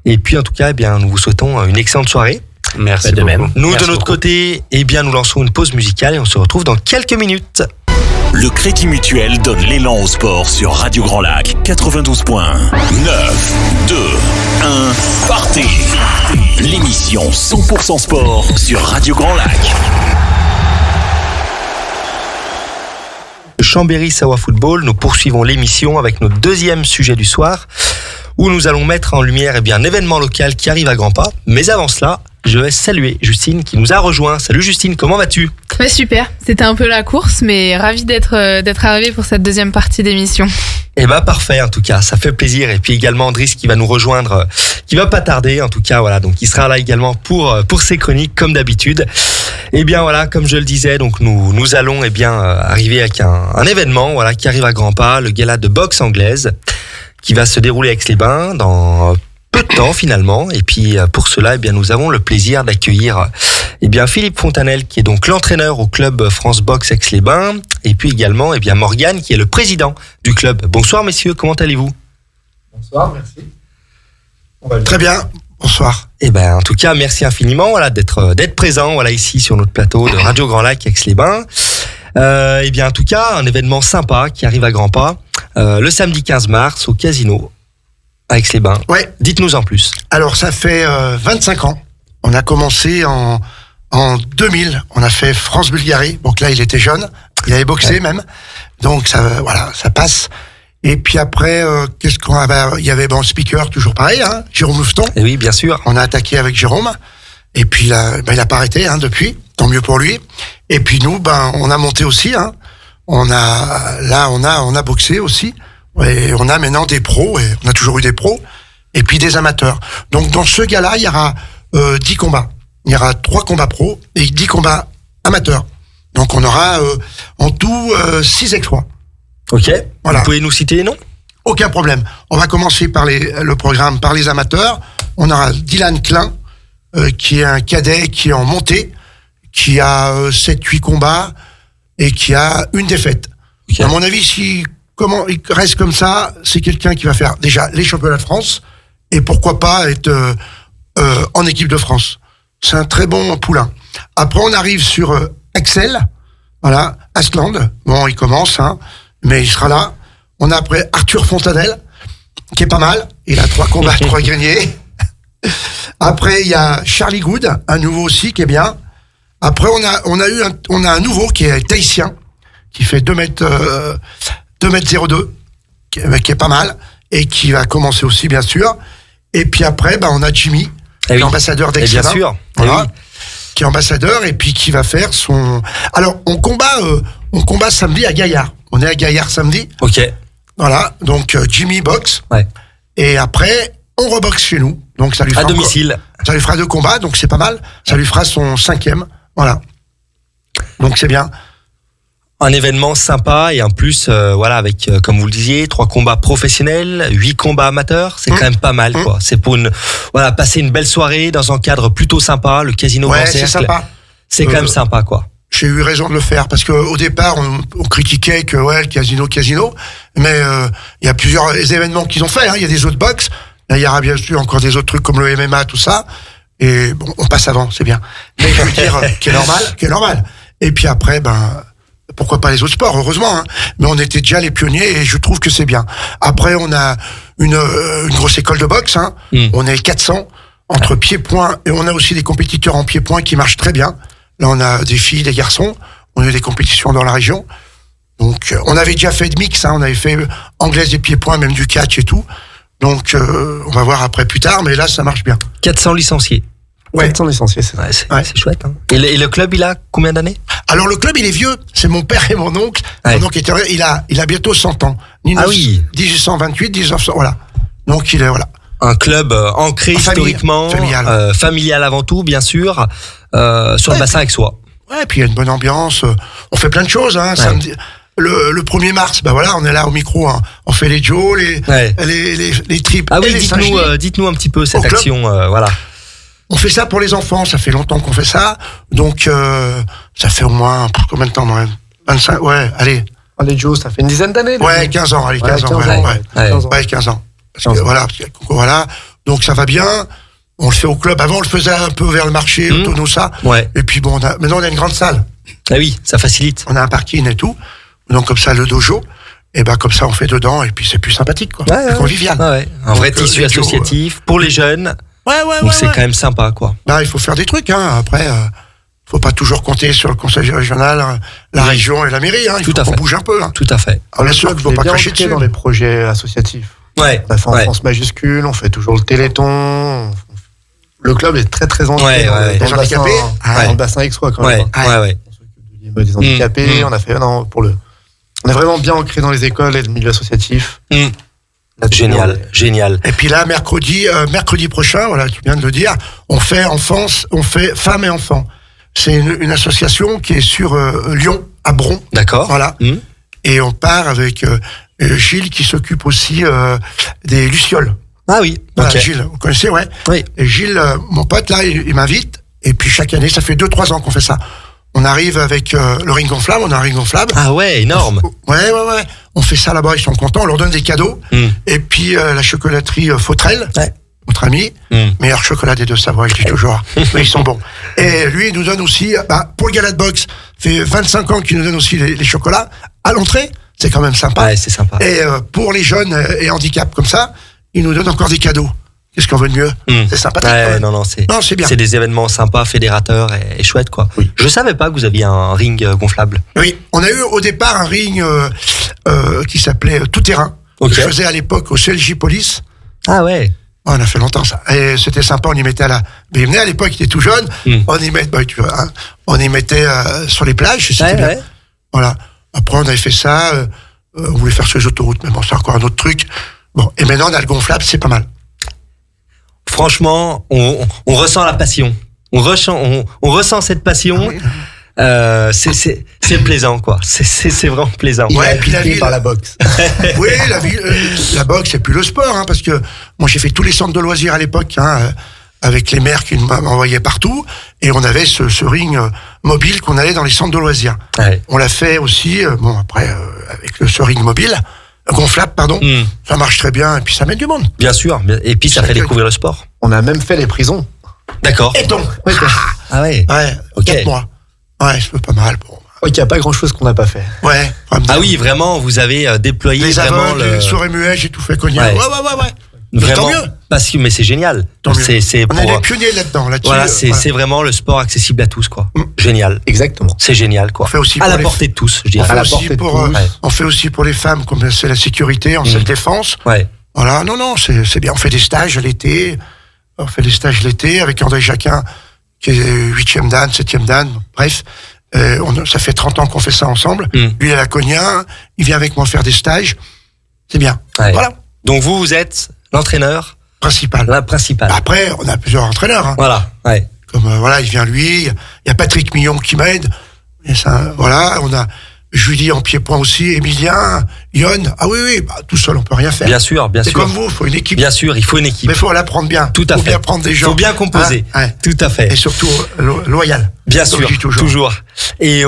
Et puis en tout cas, nous vous souhaitons une excellente soirée. Merci de même. Nous, de notre côté, nous lançons une pause musicale et on se retrouve dans quelques minutes. Le Crédit Mutuel donne l'élan au sport sur Radio Grand Lac 92.1. 9, 2, 1, partez. L'émission 100% sport sur Radio Grand Lac. Chambéry-Savoie Football, nous poursuivons l'émission avec notre deuxième sujet du soir, où nous allons mettre en lumière un événement local qui arrive à grands pas. Mais avant cela, je vais saluer Justine qui nous a rejoint. Salut Justine, comment vas-tu? Ouais, super, c'était un peu la course, mais ravi d'être arrivé pour cette deuxième partie d'émission. Parfait, en tout cas, ça fait plaisir. Et puis également Andris qui va nous rejoindre, qui va pas tarder, en tout cas, voilà, donc il sera là également pour ses chroniques comme d'habitude. Comme je le disais, donc nous allons arriver avec un événement, qui arrive à grands pas, le gala de boxe anglaise, qui va se dérouler à Aix-les-Bains dans peu de temps finalement. Et puis pour cela, nous avons le plaisir d'accueillir Philippe Fontanel, qui est donc l'entraîneur au club France Boxe Aix-les-Bains, et puis également Morgane, qui est le président du club. Bonsoir messieurs, comment allez-vous? Bonsoir, merci. Très bien. Bonsoir. En tout cas, merci infiniment d'être présent ici sur notre plateau de Radio Grand Lac Aix-les-Bains. En tout cas, un événement sympa qui arrive à grands pas le samedi 15 mars au Casino à Aix-les-Bains. Ouais. Dites-nous en plus. Alors, ça fait 25 ans. On a commencé en 2000. On a fait France-Bulgarie. Donc là, il était jeune. Il avait boxé même. Donc ça passe. Et puis après, qu'est-ce qu'on avait? Il y avait le speaker, toujours pareil, Jérôme Louveton. Et oui, bien sûr. On a attaqué avec Jérôme. Et puis là, il a pas arrêté depuis. Tant mieux pour lui. Et puis nous, on a monté aussi. On a boxé aussi. Et on a maintenant des pros. Et on a toujours eu des pros. Et puis des amateurs. Donc dans ce gala, il y aura 10 combats. Il y aura 3 combats pros et 10 combats amateurs. Donc on aura en tout 6 exploits. Ok. Voilà. Vous pouvez nous citer les noms? Aucun problème. On va commencer par le programme par les amateurs. On aura Dylan Klein, qui est un cadet qui est en montée, qui a 7-8 combats et qui a une défaite. Okay. À mon avis, comment il reste comme ça, c'est quelqu'un qui va faire déjà les championnats de France et pourquoi pas être en équipe de France. C'est un très bon poulain. Après, on arrive sur Axel, Asland. Bon, il commence, mais il sera là. On a après Arthur Fontanel, qui est pas mal. Il a 3 combats, 3 gagnés. Après, il y a Charlie Good, un nouveau aussi, qui est bien. Après, on a un nouveau qui est tahitien, qui fait 2m02, qui est pas mal, et qui va commencer aussi, bien sûr. Et puis après, on a Jimmy, qui est ambassadeur d'Aix-les-Bains. Bien sûr. Qui est ambassadeur, et puis qui va faire son... Alors, on combat samedi à Gaillard. On est à Gaillard samedi. Ok. Voilà, donc Jimmy boxe. Ouais. Et après, on reboxe chez nous. Donc ça lui fera à domicile. Ça lui fera 2 combats, donc c'est pas mal. Ça lui fera son 5e. Voilà. Donc c'est bien. un événement sympa et en plus, voilà, avec, comme vous le disiez, 3 combats professionnels, 8 combats amateurs, c'est quand même pas mal, quoi. C'est pour passer une belle soirée dans un cadre plutôt sympa, le casino Grand Cercle. C'est sympa. C'est quand même sympa, quoi. J'ai eu raison de le faire parce que au départ, on critiquait que le casino, mais il y a plusieurs événements qu'ils ont fait. Il y a des autres box, il y aura bien sûr encore des autres trucs comme le MMA, tout ça. Et bon, on passe avant, c'est bien. Mais je veux dire, qui est normal. Et puis après, pourquoi pas les autres sports, heureusement, hein. Mais on était déjà les pionniers et je trouve que c'est bien. Après, on a une grosse école de boxe, hein. On est 400 entre pied-point et on a aussi des compétiteurs en pied-point qui marchent très bien. Là, on a des filles, des garçons. On a eu des compétitions dans la région. Donc, on avait déjà fait de mix, hein. On avait fait anglaise et pied-point, même du catch et tout. Donc, on va voir après plus tard, mais là, ça marche bien. 400 licenciés. Ouais. 400 licenciés, c'est chouette. Hein. Et le club, il a combien d'années? Alors, le club, il est vieux. C'est mon père et mon oncle. Mon oncle il a bientôt 100 ans. 1828, 1900, voilà. Donc, il est, voilà. Un club ancré historiquement, familial avant tout, bien sûr, sur le bassin aixois. Ouais, puis il y a une bonne ambiance. On fait plein de choses, hein. Samedi, le 1er mars, voilà, on est là au micro, hein. On fait les Joe, les tripes. Ah oui, dites-nous un petit peu cette action, voilà. On fait ça pour les enfants, ça fait longtemps qu'on fait ça. Donc, ça fait au moins, combien de temps, même 25, allez. Les Joe, ça fait une dizaine d'années. Ouais, 15 ans, allez, 15 ans. 15 ans. Parce que, voilà. Donc, ça va bien. On le fait au club. Avant, on le faisait un peu vers le marché, autour de ça. Ouais. Et puis, maintenant, on a une grande salle. Ah oui, ça facilite. On a un parking et tout. Donc, comme ça, le dojo. Et comme ça, on fait dedans. Et puis, c'est plus sympathique, quoi. C'est convivial. Un vrai tissu associatif pour les jeunes. Donc c'est quand même sympa, quoi. Il faut faire des trucs, hein. Après, faut pas toujours compter sur le conseil régional, la région et la mairie, hein. Il faut qu'on bouge un peu, hein. Tout à fait. Bien sûr qu'il faut pas cracher dessus. Dans les projets associatifs. Ouais. On a fait en France majuscule, on fait toujours le Téléthon. Le club est très très ancré dans le bassin aixois, quand même. On s'occupe des handicapés, on a fait, on est vraiment bien ancré dans les écoles et le milieu associatif. Génial. Et puis là, mercredi prochain, voilà, tu viens de le dire, on fait femmes et enfants. C'est une association qui est sur Lyon, à Bron. D'accord. Voilà. Et on part avec Gilles qui s'occupe aussi des lucioles. Ah oui. Voilà, Gilles, vous connaissez, ouais. Oui. Et Gilles, mon pote là, il m'invite. Et puis chaque année, ça fait 2-3 ans qu'on fait ça. On arrive avec le ring gonflable, on a un ring gonflable. Ah ouais, énorme. Ouais. On fait ça là-bas, ils sont contents, on leur donne des cadeaux. Et puis la chocolaterie Fautrel, notre ami, meilleur chocolat des Deux-Savoie, je dis toujours. Mais ils sont bons. Et lui, il nous donne aussi, pour le gala de boxe, fait 25 ans qu'il nous donne aussi les chocolats à l'entrée. C'est quand même sympa. Ouais, c'est sympa. Et pour les jeunes et handicap comme ça, il nous donne encore des cadeaux. Qu'est-ce qu'on veut de mieux? C'est sympathique. C'est bien. C'est des événements sympas, fédérateurs et chouettes, quoi. Oui. Je savais pas que vous aviez un ring gonflable. Oui, on a eu au départ un ring qui s'appelait Tout Terrain. Que je faisais à l'époque au CLJ Police. Ah ouais. On a fait longtemps ça. Et c'était sympa, on y mettait à l'époque, il était tout jeune. On y mettait, sur les plages, c'était bien. Voilà. Après, on avait fait ça, on voulait faire sur les autoroutes, mais bon, c'est encore un autre truc. Bon. Et maintenant, on a le gonflable, c'est pas mal. Franchement, on ressent la passion. On ressent cette passion. C'est plaisant, quoi. C'est vraiment plaisant. Ouais, et puis la ville par la boxe. Oui, la boxe, c'est plus le sport, hein, parce que moi j'ai fait tous les centres de loisirs à l'époque, hein, avec les maires qui m'envoyaient partout, et on avait ce ring mobile qu'on allait dans les centres de loisirs. Ouais. On l'a fait aussi, après avec ce ring mobile. Gonflable, pardon. Ça marche très bien, et puis ça mène du monde. Bien sûr, et puis ça fait découvrir le sport. On a même fait les prisons. D'accord. Et donc Ah ouais. Ouais, 4 mois. Ouais, c'est pas mal. Bon. Il n'y a pas grand-chose qu'on n'a pas fait. Ouais. Ah oui, vraiment, vous avez déployé les vraiment aveugles, les sourds et muets, j'ai tout fait cogner. Ouais. Vraiment, tant mieux. Parce que, mais c'est génial. On est les pionniers là-dedans. Voilà, c'est vraiment le sport accessible à tous, quoi. Génial. Exactement. C'est génial, quoi. On fait aussi à la portée de tous, je dirais. On fait aussi pour les femmes, comme c'est la sécurité, en self-défense. Ouais. Voilà, non, c'est bien. On fait des stages l'été. Avec André Jacquin, qui est 8e dan, 7e dan, bref. Ça fait 30 ans qu'on fait ça ensemble. Lui, il a la Cognin, il vient avec moi faire des stages. C'est bien. Ouais. Voilà. Donc vous êtes l'entraîneur principal. Après, on a plusieurs entraîneurs. Hein. Voilà. Ouais. Comme il vient lui. Il y a Patrick Millon qui m'aide. Et ça, voilà, on a Je lui dis en pied-point aussi, Emilien, Yon, ah oui, bah, tout seul on peut rien faire. Bien sûr. C'est comme vous, il faut une équipe. Bien sûr, il faut une équipe. Mais il faut l'apprendre bien. Tout à fait. Il faut bien prendre des gens. Il faut bien composer. Hein, tout à fait. Et surtout loyal. Bien sûr, toujours. Et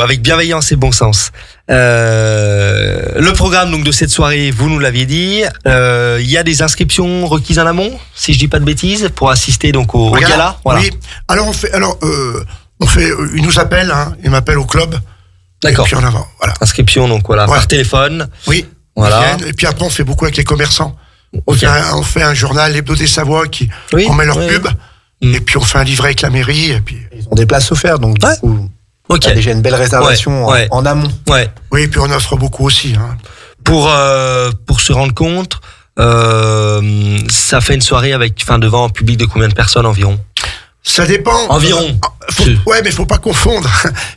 avec bienveillance et bon sens. Le programme donc de cette soirée, vous nous l'aviez dit, il y a des inscriptions requises en amont, si je dis pas de bêtises, pour assister donc au gala. Voilà. Oui. Alors il nous appelle, hein, il m'appelle au club. D'accord. Et puis en avant, voilà. Inscription donc voilà par téléphone. Oui. Voilà. Et puis après on fait beaucoup avec les commerçants. Okay. On fait un journal, l'Hebdo des Savoies, on met leur pub. Et puis on fait un livret avec la mairie. Et puis ils ont des places offertes, donc du coup, il y a déjà une belle réservation en amont. Ouais. Oui, et puis on offre beaucoup aussi. Hein. Pour se rendre compte, ça fait une soirée devant un public de combien de personnes environ? Ça dépend. Environ. Ouais, mais faut pas confondre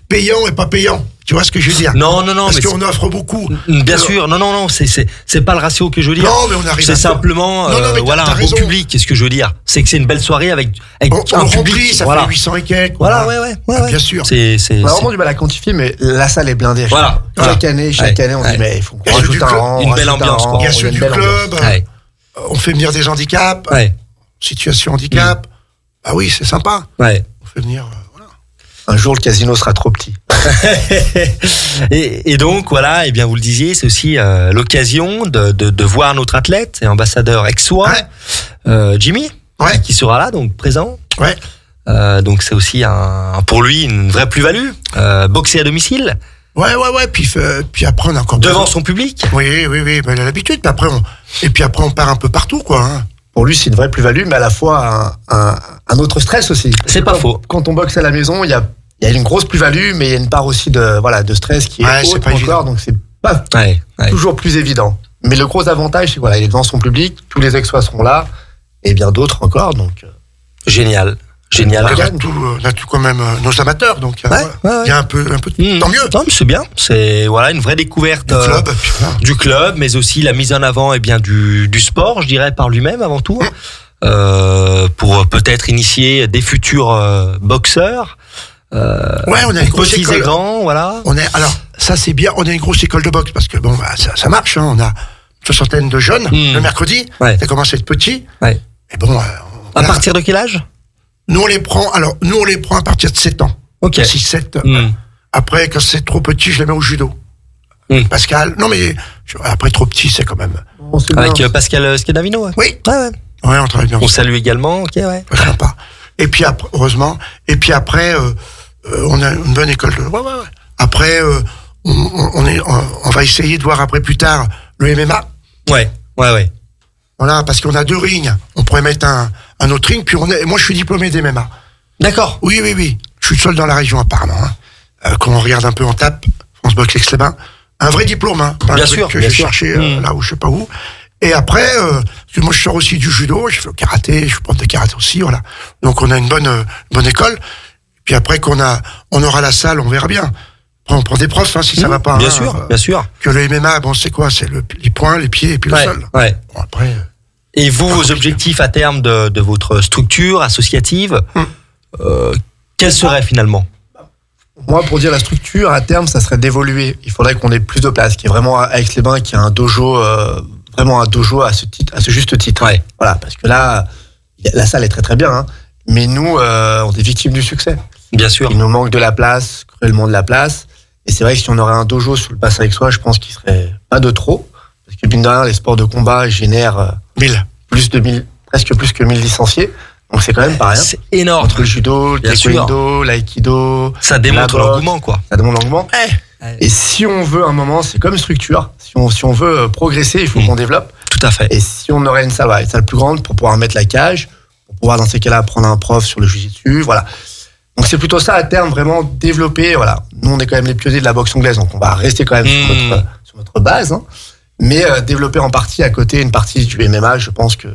payant et pas payant. Tu vois ce que je veux dire? Non. Parce qu'on offre beaucoup. Bien sûr. Non. C'est pas le ratio que je veux dire. Non, mais on arrive. C'est simplement, un beau public. Qu'est-ce que je veux dire? C'est que c'est une belle soirée avec un public. Remplit, ça fait 800 et quelques. Voilà, ouais. Bien sûr. On a vraiment du mal à quantifier, mais la salle est blindée. Voilà. Chaque année, on dit, mais il faut qu'on rajoute un rang. Une belle ambiance, quoi. Il y a ceux du club. On fait venir des handicaps. Situation handicap. Ah oui, c'est sympa. Ouais. On fait venir. Un jour, le casino sera trop petit. et donc, voilà, et bien vous le disiez, c'est aussi l'occasion de voir notre athlète et ambassadeur ex-soi, Jimmy, qui sera là, donc présent. Ouais. Donc c'est aussi pour lui une vraie plus-value. Boxer à domicile. Ouais. Puis après, on a encore devant son public. Oui. Ben, il a l'habitude. Puis après, on part un peu partout, quoi. Hein. Pour lui, c'est une vraie plus-value, mais à la fois un autre stress aussi. C'est pas faux. Quand on boxe à la maison, il y a une grosse plus-value, mais il y a une part aussi de stress qui est haute encore, donc c'est pas toujours plus évident. Mais le gros avantage, c'est il est devant son public, tous les ex-sois seront là, et bien d'autres encore, donc... Génial. On a tout quand même nos amateurs, donc il y a un peu tant mieux. Non, mais c'est bien, c'est une vraie découverte du club, mais aussi la mise en avant du sport, je dirais, par lui-même avant tout, pour peut-être initier des futurs boxeurs. On a une grosse école. Petits et grands, voilà. Alors ça c'est bien, on a une grosse école de boxe parce que ça marche, hein, on a une soixantaine de jeunes le mercredi, ça commence à être petit. Ouais. Et bon. À partir de quel âge? Nous on les prend à partir de 7 ans. Ok. 6-7. Après, quand c'est trop petit, je les mets au judo. Pascal, non mais après trop petit, c'est quand même. Avec Pascal Scanavino. Oui. Ouais, on travaille bien. On salue également, ok, ouais. Sympa. Et puis après, heureusement. Et puis après, on a une bonne école. Après, on va essayer de voir après plus tard le MMA. Ouais. Voilà, parce qu'on a 2 rings. On pourrait mettre un autre ring. Puis moi, je suis diplômé d'MMA. D'accord. Oui. Je suis seul dans la région apparemment. Hein. Quand on regarde un peu en tape, France Boxe Aix-les-Bains, un vrai diplôme. Hein, bien sûr. Que j'ai cherché là où je sais pas où. Et après, parce que moi je sors aussi du judo, je fais le karaté, je suis prof de karaté aussi, voilà. Donc on a une bonne école. Puis après on aura la salle, on verra bien. On prend des profs, hein, si ça va pas. Bien sûr. Que le MMA, c'est quoi? C'est les poings, les pieds et puis le sol. Ouais. Bon, après. Et vous, vos objectifs à terme de votre structure associative, quels seraient finalement? Moi, pour dire la structure, à terme, ça serait d'évoluer. Il faudrait qu'on ait plus de place, qu'il y ait vraiment à Aix-les-Bains, qu'il y ait un dojo, vraiment un dojo à ce juste titre. Ouais. Voilà, parce que là, la salle est très très bien, hein, mais nous, on est victimes du succès. Bien sûr. Il nous manque de la place, cruellement de la place. Et c'est vrai que si on aurait un dojo sous le bassin aixois, je pense qu'il serait pas de trop. Parce que, mine de rien, les sports de combat génèrent presque plus que 1000 licenciés. Donc c'est quand même pas rien. C'est énorme. Entre le judo, le taekwondo, l'aïkido. Ça démontre l'engouement, quoi. Ça démontre l'engouement. Et si on veut un moment, c'est comme structure. Si on veut progresser, il faut qu'on développe. Tout à fait. Et si on aurait une salle plus grande pour pouvoir mettre la cage, pour pouvoir dans ces cas-là prendre un prof sur le jiu-jitsu, voilà. Donc c'est plutôt ça à terme, vraiment développer. Voilà. Nous on est quand même les pionniers de la boxe anglaise, donc on va rester quand même sur notre base, hein. Mais développer en partie à côté une partie du MMA, je pense que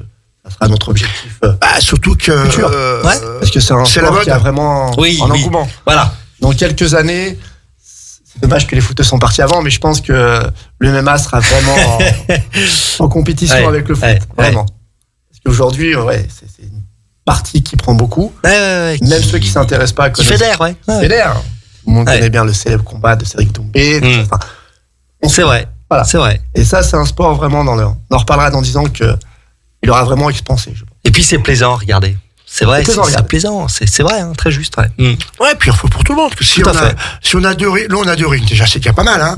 ça sera notre objectif. Surtout que parce que c'est un sport qui a vraiment un engouement. Voilà. Dans quelques années, c'est dommage que les footeux sont partis avant, mais je pense que le MMA sera vraiment en compétition avec le foot, vraiment. Parce qu'aujourd'hui, c'est une partie qui prend beaucoup. Même ceux qui s'intéressent pas à qui fédèrent, fédèrent. Tout le monde connaît bien le célèbre combat de Cédric Doumbé. C'est vrai. Voilà. C'est vrai. Et ça, c'est un sport vraiment on en reparlera dans 10 ans il aura vraiment expansé. Et puis c'est plaisant, regardez. C'est vrai, c'est plaisant. C'est vrai, hein, très juste. Ouais. Ouais, puis il faut pour tout le monde. Que si on a 2 rings, là on a 2 rings. Déjà, c'est déjà pas mal. Hein.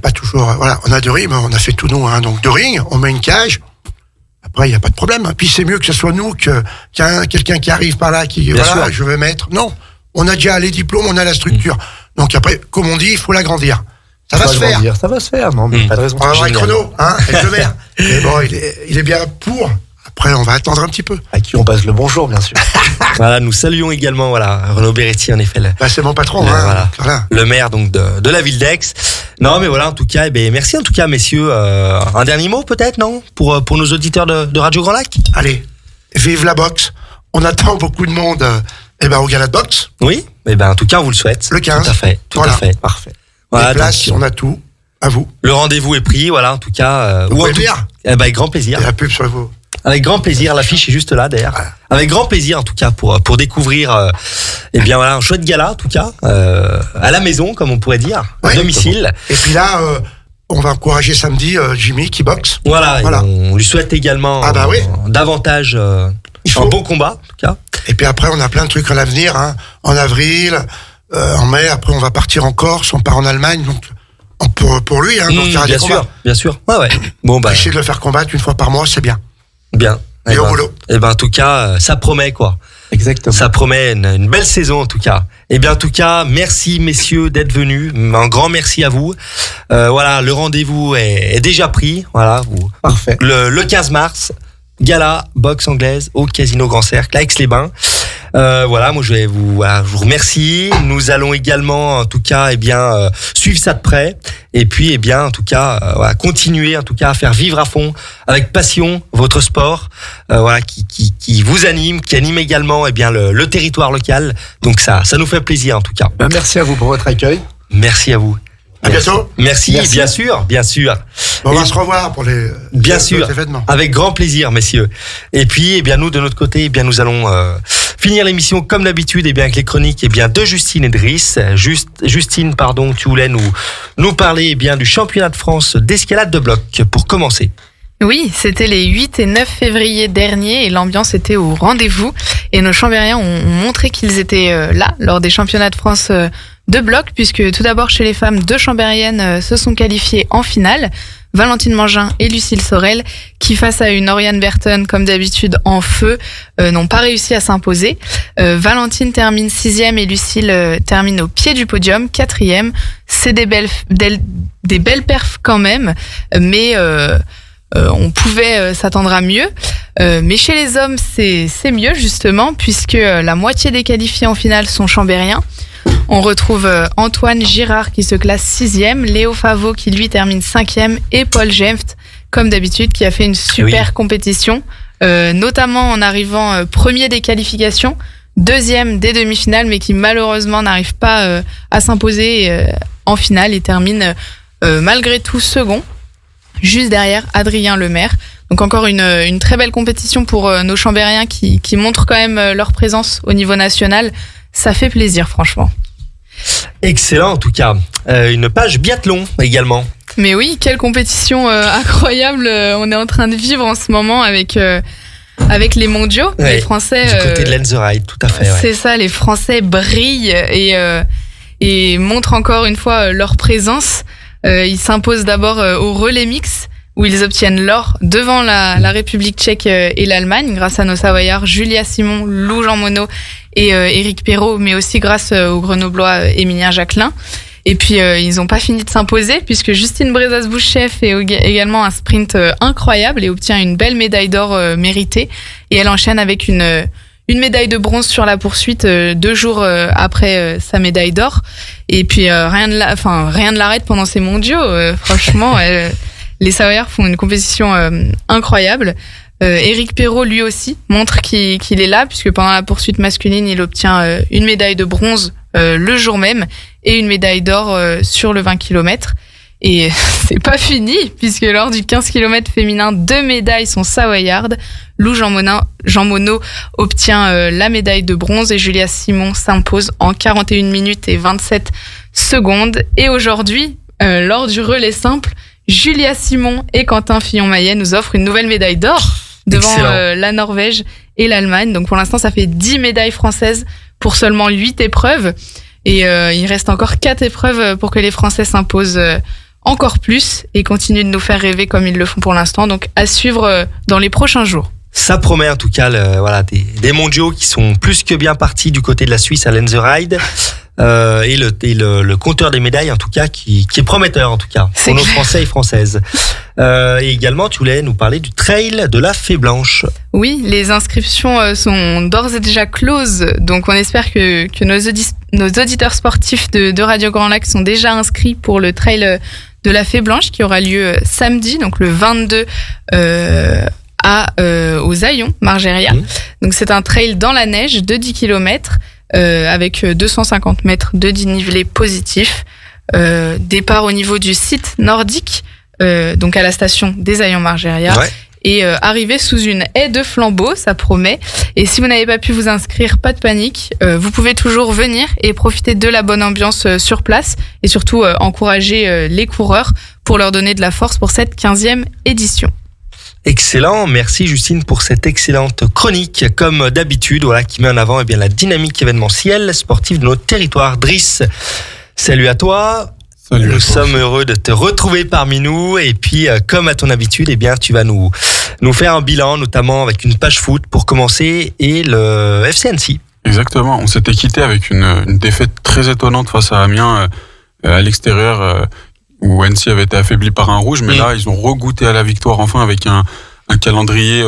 Pas toujours. Voilà, on a 2 rings, mais on a fait tout nous. Hein. Donc 2 rings, on met une cage. Après, il n'y a pas de problème. Puis c'est mieux que ce soit nous qu'il y a quelqu'un qui arrive par là qui voilà, je vais mettre. Non, on a déjà les diplômes, on a la structure. Donc après, comme on dit, il faut l'agrandir. Ça va se faire. Ça va se faire. Non, mais pas de raison. On va avoir un chrono, hein, avec le maire. Mais bon, il est bien pour. Après, on va attendre un petit peu. À qui on passe le bonjour, bien sûr. Voilà, nous saluons également Renaud Beretti, en effet. C'est mon patron, le maire donc de la ville d'Aix. Non, mais voilà, en tout cas, merci en tout cas, messieurs. Un dernier mot peut-être, non, pour nos auditeurs de Radio Grand Lac. Allez, vive la boxe. On attend beaucoup de monde au gala de boxe. Oui, en tout cas, on vous le souhaite. Le 15. Tout à fait, Parfait. Voilà, les places, on a tout. À vous. Le rendez-vous est pris, voilà, en tout cas. Vous pouvez le dire. Avec grand plaisir. Et la pub sur vous. Avec grand plaisir, l'affiche est juste là derrière. Voilà. Avec grand plaisir en tout cas pour découvrir un chouette gala en tout cas à la maison comme on pourrait dire, à domicile. Et puis là on va encourager samedi Jimmy qui boxe. Voilà. On lui souhaite également davantage un bon combat en tout cas. Et puis après on a plein de trucs à l'avenir en avril, en mai, après on va partir en Corse, on part en Allemagne donc pour lui donc il y aura des combats. Bien sûr. Ouais. Bon essayer de le faire combattre une fois par mois, c'est bien. Bien. Et au boulot. En tout cas, ça promet quoi. Exactement. Ça promet une belle saison en tout cas. En tout cas, merci messieurs d'être venus. Un grand merci à vous. Le rendez-vous est déjà pris. Voilà, Parfait. Le 15 mars, gala boxe anglaise au Casino Grand Cercle à Aix-les-Bains. Moi je vous remercie. Nous allons également en tout cas suivre ça de près et puis en tout cas continuer en tout cas à faire vivre à fond avec passion votre sport qui vous anime, qui anime également le territoire local. Donc ça nous fait plaisir en tout cas. Merci à vous pour votre accueil. Merci à vous. À bientôt. Merci, bien sûr. On va se revoir pour les événements. Avec grand plaisir, messieurs. Et puis, nous de notre côté, nous allons finir l'émission comme d'habitude, avec les chroniques de Justine et Driss. Justine, tu voulais nous parler du championnat de France d'escalade de bloc pour commencer. Oui, c'était les 8 et 9 février dernier et l'ambiance était au rendez-vous. Et nos chambériens ont montré qu'ils étaient là lors des championnats de France de bloc, puisque tout d'abord chez les femmes, 2 chambériennes se sont qualifiées en finale. Valentine Mangin et Lucille Sorel, qui face à une Oriane Berton, comme d'habitude en feu, n'ont pas réussi à s'imposer. Valentine termine 6e et Lucille termine au pied du podium, 4e. C'est des belles perfs quand même, mais on pouvait s'attendre à mieux. Mais chez les hommes, c'est mieux justement, puisque la moitié des qualifiés en finale sont chambériens. On retrouve Antoine Girard qui se classe 6e, Léo Favot qui lui termine 5e et Paul Gemft, comme d'habitude, qui a fait une super compétition, notamment en arrivant premier des qualifications, 2e des demi-finales, mais qui malheureusement n'arrive pas à s'imposer en finale et termine malgré tout second, juste derrière Adrien Lemaire. Donc encore une très belle compétition pour nos chambériens qui montrent quand même leur présence au niveau national. Ça fait plaisir, franchement. Excellent, en tout cas. Une page biathlon également. Mais oui, quelle compétition incroyable on est en train de vivre en ce moment avec les mondiaux. Ouais, les Français. Du côté de Lenzerheide, tout à fait. C'est ça, les Français brillent et montrent encore une fois leur présence. Ils s'imposent d'abord au relais mix, où ils obtiennent l'or devant la République tchèque et l'Allemagne, grâce à nos Savoyards Julia Simon, Lou Jean Monod et Éric Perrault, mais aussi grâce au Grenoblois Émilien Jacquelin. Et puis ils n'ont pas fini de s'imposer, puisque Justine Brezas-Bouchef fait également un sprint incroyable et obtient une belle médaille d'or méritée. Et elle enchaîne avec une médaille de bronze sur la poursuite 2 jours après sa médaille d'or. Et puis rien ne l'arrête pendant ces mondiaux. Franchement, les Savoyards font une compétition incroyable. Éric Perrault, lui aussi, montre qu'il est là, puisque pendant la poursuite masculine, il obtient une médaille de bronze le jour même et une médaille d'or sur le 20 km. Et c'est pas fini, puisque lors du 15 km féminin, 2 médailles sont savoyardes. Lou Jean Monod obtient la médaille de bronze et Julia Simon s'impose en 41 minutes et 27 secondes. Et aujourd'hui, lors du relais simple, Julia Simon et Quentin Fillon-Maillet nous offrent une nouvelle médaille d'or devant la Norvège et l'Allemagne. Donc pour l'instant, ça fait 10 médailles françaises pour seulement 8 épreuves. Et il reste encore 4 épreuves pour que les Français s'imposent encore plus et continuent de nous faire rêver comme ils le font pour l'instant. Donc à suivre dans les prochains jours. Ça promet en tout cas des mondiaux qui sont plus que bien partis du côté de la Suisse à Lenzerheide. Et le compteur des médailles en tout cas qui est prometteur en tout cas pour nos Français et Françaises. Et également tu voulais nous parler du trail de la Fée Blanche. Oui, les inscriptions sont d'ores et déjà closes, donc on espère que nos auditeurs sportifs de Radio Grand Lac sont déjà inscrits pour le trail de la Fée Blanche qui aura lieu samedi, donc le 22 aux Aillons, Margeria. Donc c'est un trail dans la neige de 10 km avec 250 mètres de dénivelé positif. Départ au niveau du site nordique, donc à la station des Aillons Margeria. Ouais. Et arriver sous une haie de flambeaux, ça promet. Et si vous n'avez pas pu vous inscrire, pas de panique. Vous pouvez toujours venir et profiter de la bonne ambiance sur place et surtout encourager les coureurs pour leur donner de la force pour cette 15e édition. Excellent, merci Justine pour cette excellente chronique, comme d'habitude, qui met en avant la dynamique événementielle sportive de notre territoire. Driss, salut à toi. Salut. Nous sommes heureux de te retrouver parmi nous et puis comme à ton habitude, tu vas nous faire un bilan, notamment avec une page foot pour commencer et le FC Annecy. Exactement, on s'était quitté avec une défaite très étonnante face à Amiens à l'extérieur. Où Annecy avait été affaibli par un rouge, mais là ils ont regoûté à la victoire enfin avec un calendrier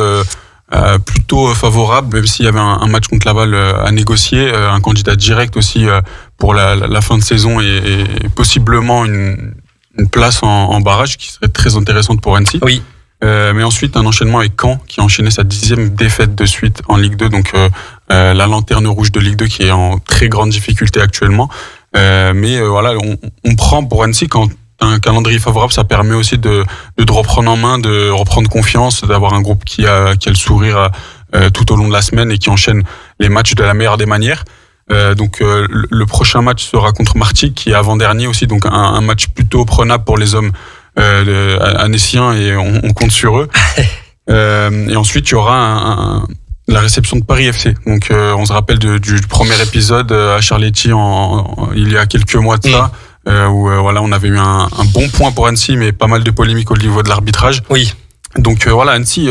plutôt favorable, même s'il y avait un match contre Laval à négocier, un candidat direct aussi pour la fin de saison et possiblement une place en barrage qui serait très intéressante pour Annecy. Oui. Mais ensuite un enchaînement avec Caen qui a enchaîné sa 10e défaite de suite en Ligue 2, donc la lanterne rouge de Ligue 2 qui est en très grande difficulté actuellement. Mais voilà, on prend pour Annecy quand un calendrier favorable, ça permet aussi de reprendre en main, de reprendre confiance, d'avoir un groupe qui a le sourire tout au long de la semaine et qui enchaîne les matchs de la meilleure des manières. Donc le prochain match sera contre Martigues, qui est avant-dernier aussi, donc un match plutôt prenable pour les hommes annéciens et on compte sur eux. Et ensuite, il y aura la réception de Paris FC. Donc on se rappelle du premier épisode à Charletti il y a quelques mois de ça. Où on avait eu un bon point pour Annecy, mais pas mal de polémiques au niveau de l'arbitrage. Oui. Donc Annecy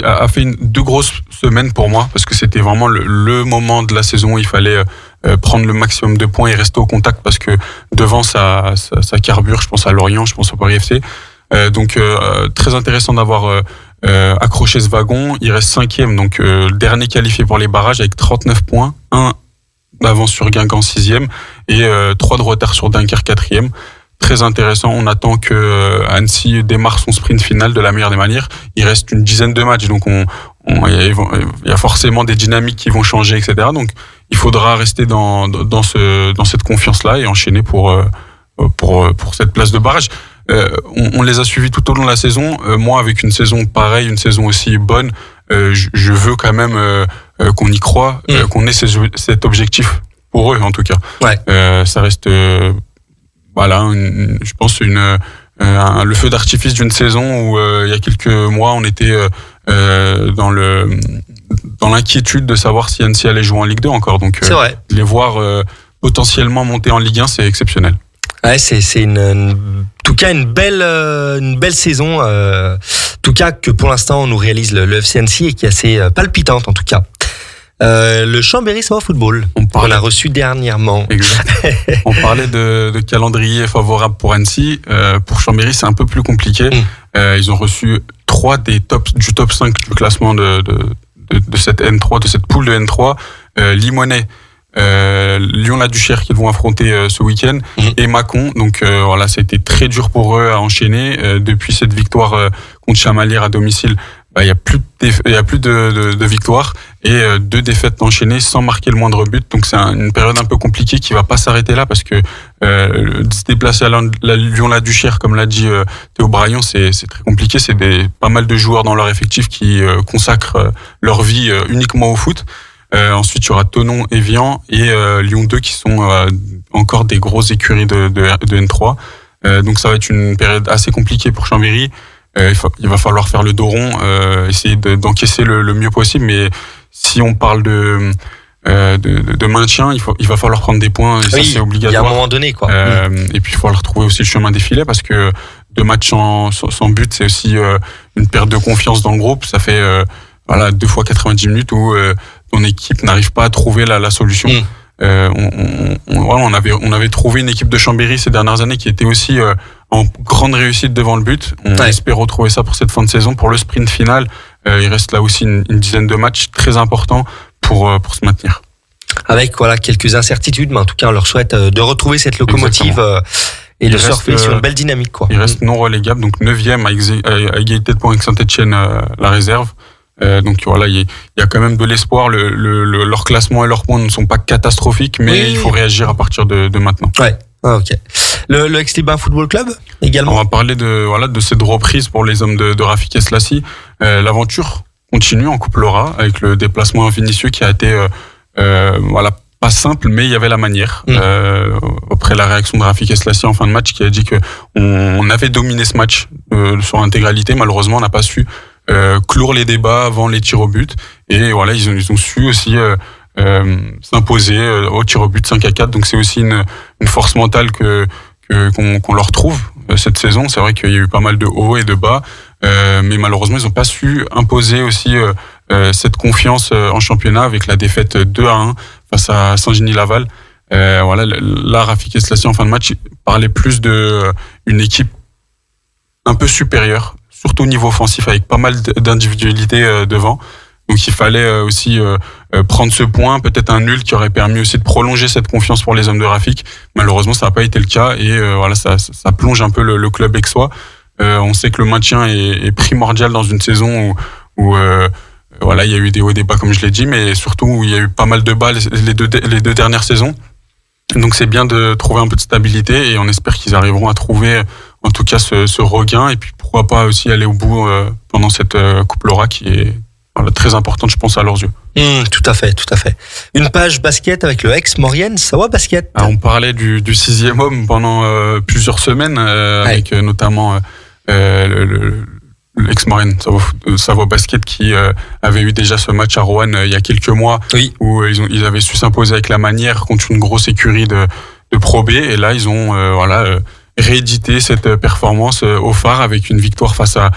a fait 2 grosses semaines pour moi, parce que c'était vraiment le moment de la saison où il fallait prendre le maximum de points et rester au contact, parce que devant ça carbure, je pense à Lorient, je pense au Paris FC. Donc très intéressant d'avoir accroché ce wagon. Il reste 5e, donc dernier qualifié pour les barrages avec 39 points, 1 d'avance sur Guingamp 6e et 3 de retard sur Dunkerque 4e. Très intéressant. On attend que Annecy démarre son sprint final de la meilleure des manières. Il reste une dizaine de matchs, donc il y a forcément des dynamiques qui vont changer, etc. Donc il faudra rester dans cette confiance-là et enchaîner pour cette place de barrage. On les a suivis tout au long de la saison. Moi, avec une saison pareille, une saison aussi bonne, je veux quand même qu'on y croit, qu'on ait cet objectif pour eux en tout cas. Ouais. Ça reste je pense le feu d'artifice d'une saison où il y a quelques mois on était dans l'inquiétude de savoir si Annecy allait jouer en Ligue 2 encore. Donc c'est vrai. Les voir potentiellement monter en Ligue 1, c'est exceptionnel. Ouais, c'est en tout cas une belle saison. En tout cas que pour l'instant on nous réalise le FC Annecy et qui est assez palpitante en tout cas. Le Chambéry Savoie Football qu'on a reçu dernièrement. Exact. On parlait de calendrier favorable pour Annecy. Pour Chambéry, c'est un peu plus compliqué. Ils ont reçu 3 du top 5 du classement de cette N3, de cette poule de N3. Limonest, Lyon-la-Duchère qu'ils vont affronter ce week-end et Mâcon. Donc ça a été très dur pour eux à enchaîner depuis cette victoire contre Chamalières à domicile. il y a plus de victoires et 2 défaites enchaînées sans marquer le moindre but. Donc c'est une période un peu compliquée qui va pas s'arrêter là parce que se déplacer à la Lyon-la-Duchère, comme l'a dit Théo Braillon, c'est très compliqué. C'est pas mal de joueurs dans leur effectif qui consacrent leur vie uniquement au foot. Ensuite, il y aura Thonon, Evian et Lyon 2 qui sont encore des grosses écuries de N3. Donc ça va être une période assez compliquée pour Chambéry. Il va falloir faire le dos rond, essayer d'encaisser le mieux possible. Mais si on parle de maintien, il va falloir prendre des points. Et ça, c'est obligatoire. Il y a un moment donné, quoi. Et puis il faut retrouver aussi le chemin des filets parce que 2 matchs sans but, c'est aussi une perte de confiance dans le groupe. Ça fait 2 fois 90 minutes où ton équipe n'arrive pas à trouver la solution. On avait trouvé une équipe de Chambéry ces dernières années qui était aussi en grande réussite devant le but. On espère retrouver ça pour cette fin de saison. Pour le sprint final, il reste là aussi une dizaine de matchs très importants pour se maintenir. Avec quelques incertitudes, mais en tout cas on leur souhaite de retrouver cette locomotive et de surfer sur une belle dynamique, quoi. Il reste non relégable, donc 9e à égalité de points avec Saint-Etienne, la réserve. Donc il y a quand même de l'espoir. Leur classement et leurs points ne sont pas catastrophiques, mais il faut réagir à partir de maintenant. Ouais. Ok. Le Aix-les-Bains Football Club également. On va parler de cette reprise pour les hommes de Rafik Eslassi. L'aventure continue en Coupe Laura avec le déplacement à Vinicieux qui a été pas simple, mais il y avait la manière. Après la réaction de Rafik Eslassi en fin de match qui a dit que on avait dominé ce match sur l'intégralité. Malheureusement, on n'a pas su clore les débats avant les tirs au but. Et ils ont su aussi s'imposer au tir au but 5-4. Donc c'est aussi une force mentale qu'on leur trouve cette saison. C'est vrai qu'il y a eu pas mal de hauts et de bas, mais malheureusement ils n'ont pas su imposer aussi cette confiance en championnat avec la défaite 2-1 face à Saint-Genis-Laval. Là, Rafik Eslassi en fin de match parlait plus de une équipe un peu supérieure, surtout au niveau offensif avec pas mal d'individualité devant. Donc il fallait aussi prendre ce point, peut-être un nul qui aurait permis aussi de prolonger cette confiance pour les hommes de Rafik. Malheureusement, ça n'a pas été le cas et ça plonge un peu le club aixois. On sait que le maintien est primordial dans une saison où il y a eu des hauts et des bas comme je l'ai dit, mais surtout où il y a eu pas mal de bas les deux dernières saisons. Donc c'est bien de trouver un peu de stabilité et on espère qu'ils arriveront à trouver en tout cas ce regain et puis pourquoi pas aussi aller au bout pendant cette Coupe Laura qui est très importante, je pense, à leurs yeux. Tout à fait. Une page basket avec le ex-Maurienne Savoie Basket. On parlait du 6e homme pendant plusieurs semaines, avec notamment l'ex-Maurienne Savoie Basket qui avait eu déjà ce match à Roanne il y a quelques mois, où ils avaient su s'imposer avec la manière contre une grosse écurie de Pro B. Et là, ils ont réédité cette performance au Phare avec une victoire face à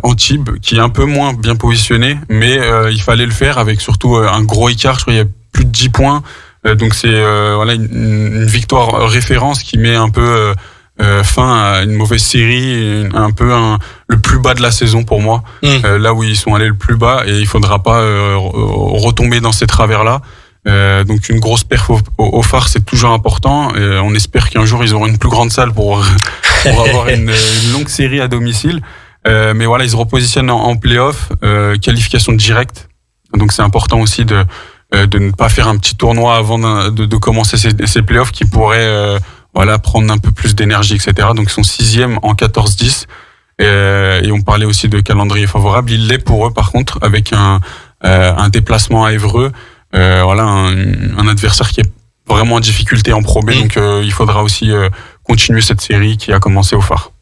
Antibes, qui est un peu moins bien positionné, mais il fallait le faire avec surtout un gros écart. Je crois qu'il y a plus de 10 points. Donc c'est une victoire référence qui met un peu fin à une mauvaise série, un peu le plus bas de la saison pour moi. Là où ils sont allés le plus bas et il faudra pas retomber dans ces travers-là. Donc une grosse perf au Phare, c'est toujours important. On espère qu'un jour ils auront une plus grande salle pour avoir une longue série à domicile. Mais ils se repositionnent en play-off, qualification directe. Donc c'est important aussi de ne pas faire un petit tournoi avant de commencer ces play-offs qui pourraient prendre un peu plus d'énergie, etc. Donc ils sont 6e en 14-10. Et on parlait aussi de calendrier favorable. Il l'est pour eux par contre, avec un déplacement à Évreux. Un adversaire qui est vraiment en difficulté en Pro B. Donc il faudra aussi continuer cette série qui a commencé au Phare.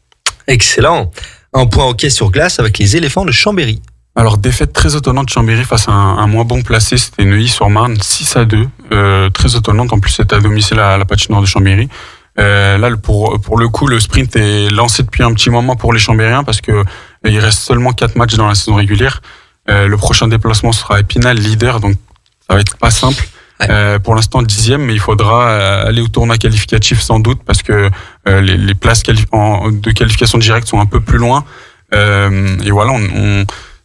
Excellent. Un point hockey sur glace avec les éléphants de Chambéry. Alors, défaite très étonnante de Chambéry face à un moins bon placé, c'était Neuilly-sur-Marne, 6-2. Très étonnante, en plus c'était à domicile à la patinoire de Chambéry. Là, pour le coup, le sprint est lancé depuis un petit moment pour les Chambériens parce que il reste seulement 4 matchs dans la saison régulière. Le prochain déplacement sera à Épinal, leader, donc ça va être pas simple. Pour l'instant 10e, mais il faudra aller au tournoi qualificatif sans doute parce que les places de qualification directe sont un peu plus loin. Et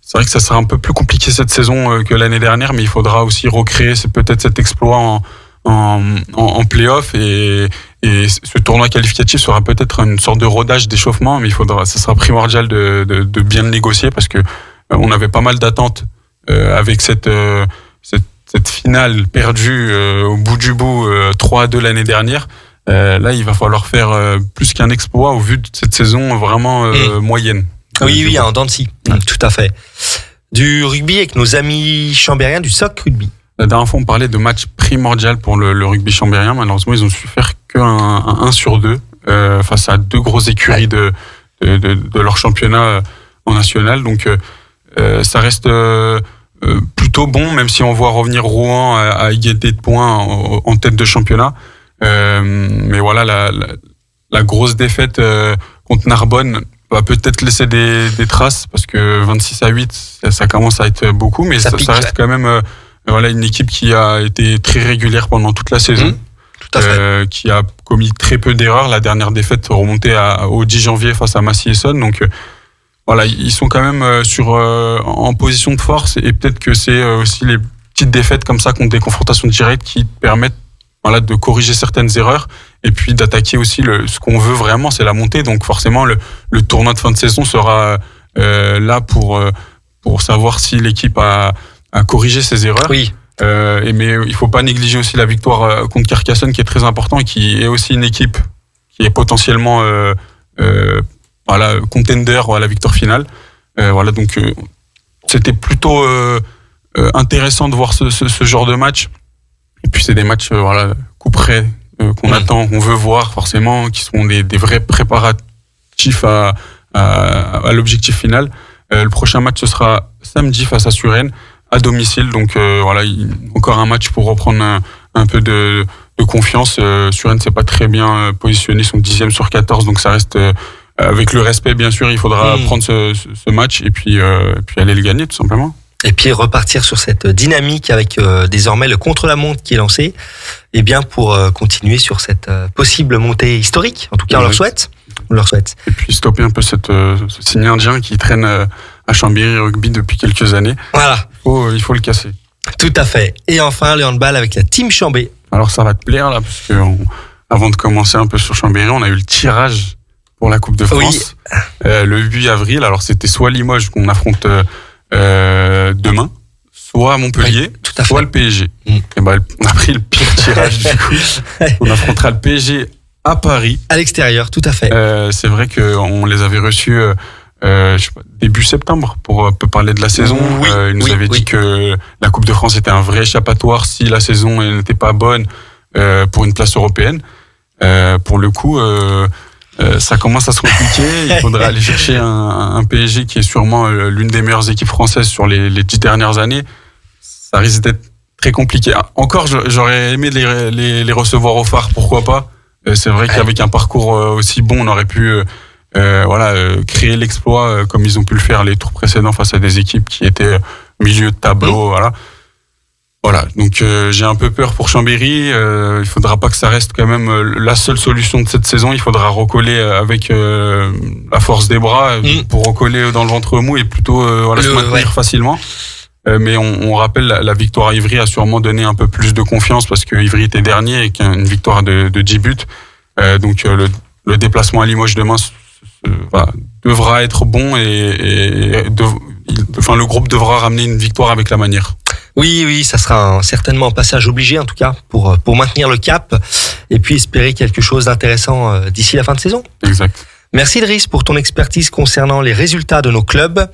c'est vrai que ça sera un peu plus compliqué cette saison que l'année dernière, mais il faudra aussi recréer peut-être cet exploit en play-off et ce tournoi qualificatif sera peut-être une sorte de rodage d'échauffement, mais ça sera primordial de bien le négocier parce que on avait pas mal d'attentes avec cette finale perdue au bout du bout 3-2 l'année dernière. Là, il va falloir faire plus qu'un exploit au vu de cette saison vraiment moyenne. Oui, en dents de scie. Tout à fait. Du rugby avec nos amis chambériens du SOC Rugby. La dernière fois, on parlait de match primordial pour le rugby chambérien. Malheureusement, ils ont su faire qu'un 1-2 face à 2 grosses écuries de leur championnat en national. Donc, ça reste plutôt bon, même si on voit revenir Rouen à égalité de points en tête de championnat. Mais voilà, la grosse défaite contre Narbonne va peut-être laisser des traces, parce que 26-8, ça commence à être beaucoup, mais ça reste quand même une équipe qui a été très régulière pendant toute la saison. Tout à fait. Qui a commis très peu d'erreurs. La dernière défaite remontée au 10 janvier face à Massy-Essonne. Donc voilà, ils sont quand même en position de force, et peut-être que c'est aussi les petites défaites comme ça contre des confrontations directes qui permettent de corriger certaines erreurs, et puis d'attaquer aussi ce qu'on veut vraiment, c'est la montée. Donc forcément, le tournoi de fin de saison sera là pour savoir si l'équipe a corrigé ses erreurs. Oui. Mais il faut pas négliger aussi la victoire contre Carcassonne, qui est très important, et qui est aussi une équipe qui est potentiellement contender à la victoire finale. Donc c'était plutôt intéressant de voir ce genre de match. Et puis c'est des matchs coup près qu'on attend, qu'on veut voir forcément, qui sont des vrais préparatifs à l'objectif final. Le prochain match, ce sera samedi face à Suresnes, à domicile. Donc encore un match pour reprendre un peu de confiance. Suresnes s'est pas très bien positionné, ils sont 10e sur 14, donc ça reste avec le respect, bien sûr. Il faudra prendre ce match et puis aller le gagner, tout simplement. Et puis repartir sur cette dynamique avec désormais le contre-la-montre qui est lancé, et bien pour continuer sur cette possible montée historique. En tout cas, on leur souhaite. Et puis stopper un peu ce signe indien qui traîne à Chambéry Rugby depuis quelques années. Voilà. Il faut le casser. Tout à fait. Et enfin, le handball avec la team Chambé. Alors ça va te plaire là, parce que avant de commencer un peu sur Chambéry, on a eu le tirage pour la Coupe de France. Oui. Le 8 avril. Alors c'était soit Limoges qu'on affronte demain, soit Montpellier, soit le PSG. Et on a pris le pire tirage du coup. On affrontera le PSG à Paris. À l'extérieur, tout à fait. C'est vrai qu'on les avait reçus début septembre pour parler de la saison. Ils nous avaient dit que la Coupe de France était un vrai échappatoire si la saison n'était pas bonne pour une place européenne. Pour le coup, ça commence à se compliquer. Il faudra aller chercher un PSG qui est sûrement l'une des meilleures équipes françaises sur les 10 dernières années. Ça risque d'être très compliqué. Encore, j'aurais aimé les recevoir au phare, pourquoi pas. C'est vrai qu'avec un parcours aussi bon, on aurait pu créer l'exploit comme ils ont pu le faire les tours précédents face à des équipes qui étaient milieu de tableau. Voilà, donc j'ai un peu peur pour Chambéry. Il faudra pas que ça reste quand même la seule solution de cette saison. Il faudra recoller avec la force des bras pour recoller dans le ventre mou et plutôt se maintenir facilement. Mais on rappelle, la victoire à Ivry a sûrement donné un peu plus de confiance, parce que Ivry était dernier et qu'une victoire de 10 buts. Donc le déplacement à Limoges demain devra être bon, et le groupe devra ramener une victoire avec la manière. Oui, ça sera certainement un passage obligé, en tout cas, pour maintenir le cap et puis espérer quelque chose d'intéressant d'ici la fin de saison. Exact. Merci Driss pour ton expertise concernant les résultats de nos clubs.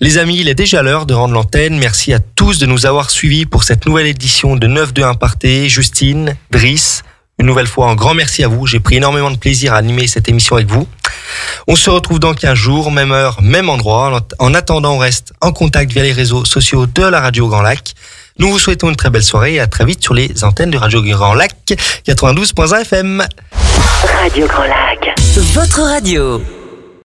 Les amis, il est déjà l'heure de rendre l'antenne. Merci à tous de nous avoir suivis pour cette nouvelle édition de 9-2 Imparté. Justine, Driss, une nouvelle fois un grand merci à vous. J'ai pris énormément de plaisir à animer cette émission avec vous. On se retrouve dans 15 jours, même heure, même endroit. En attendant, on reste en contact via les réseaux sociaux de la Radio Grand Lac. Nous vous souhaitons une très belle soirée et à très vite sur les antennes de Radio Grand Lac 92.1 FM. Radio Grand Lac. Votre radio.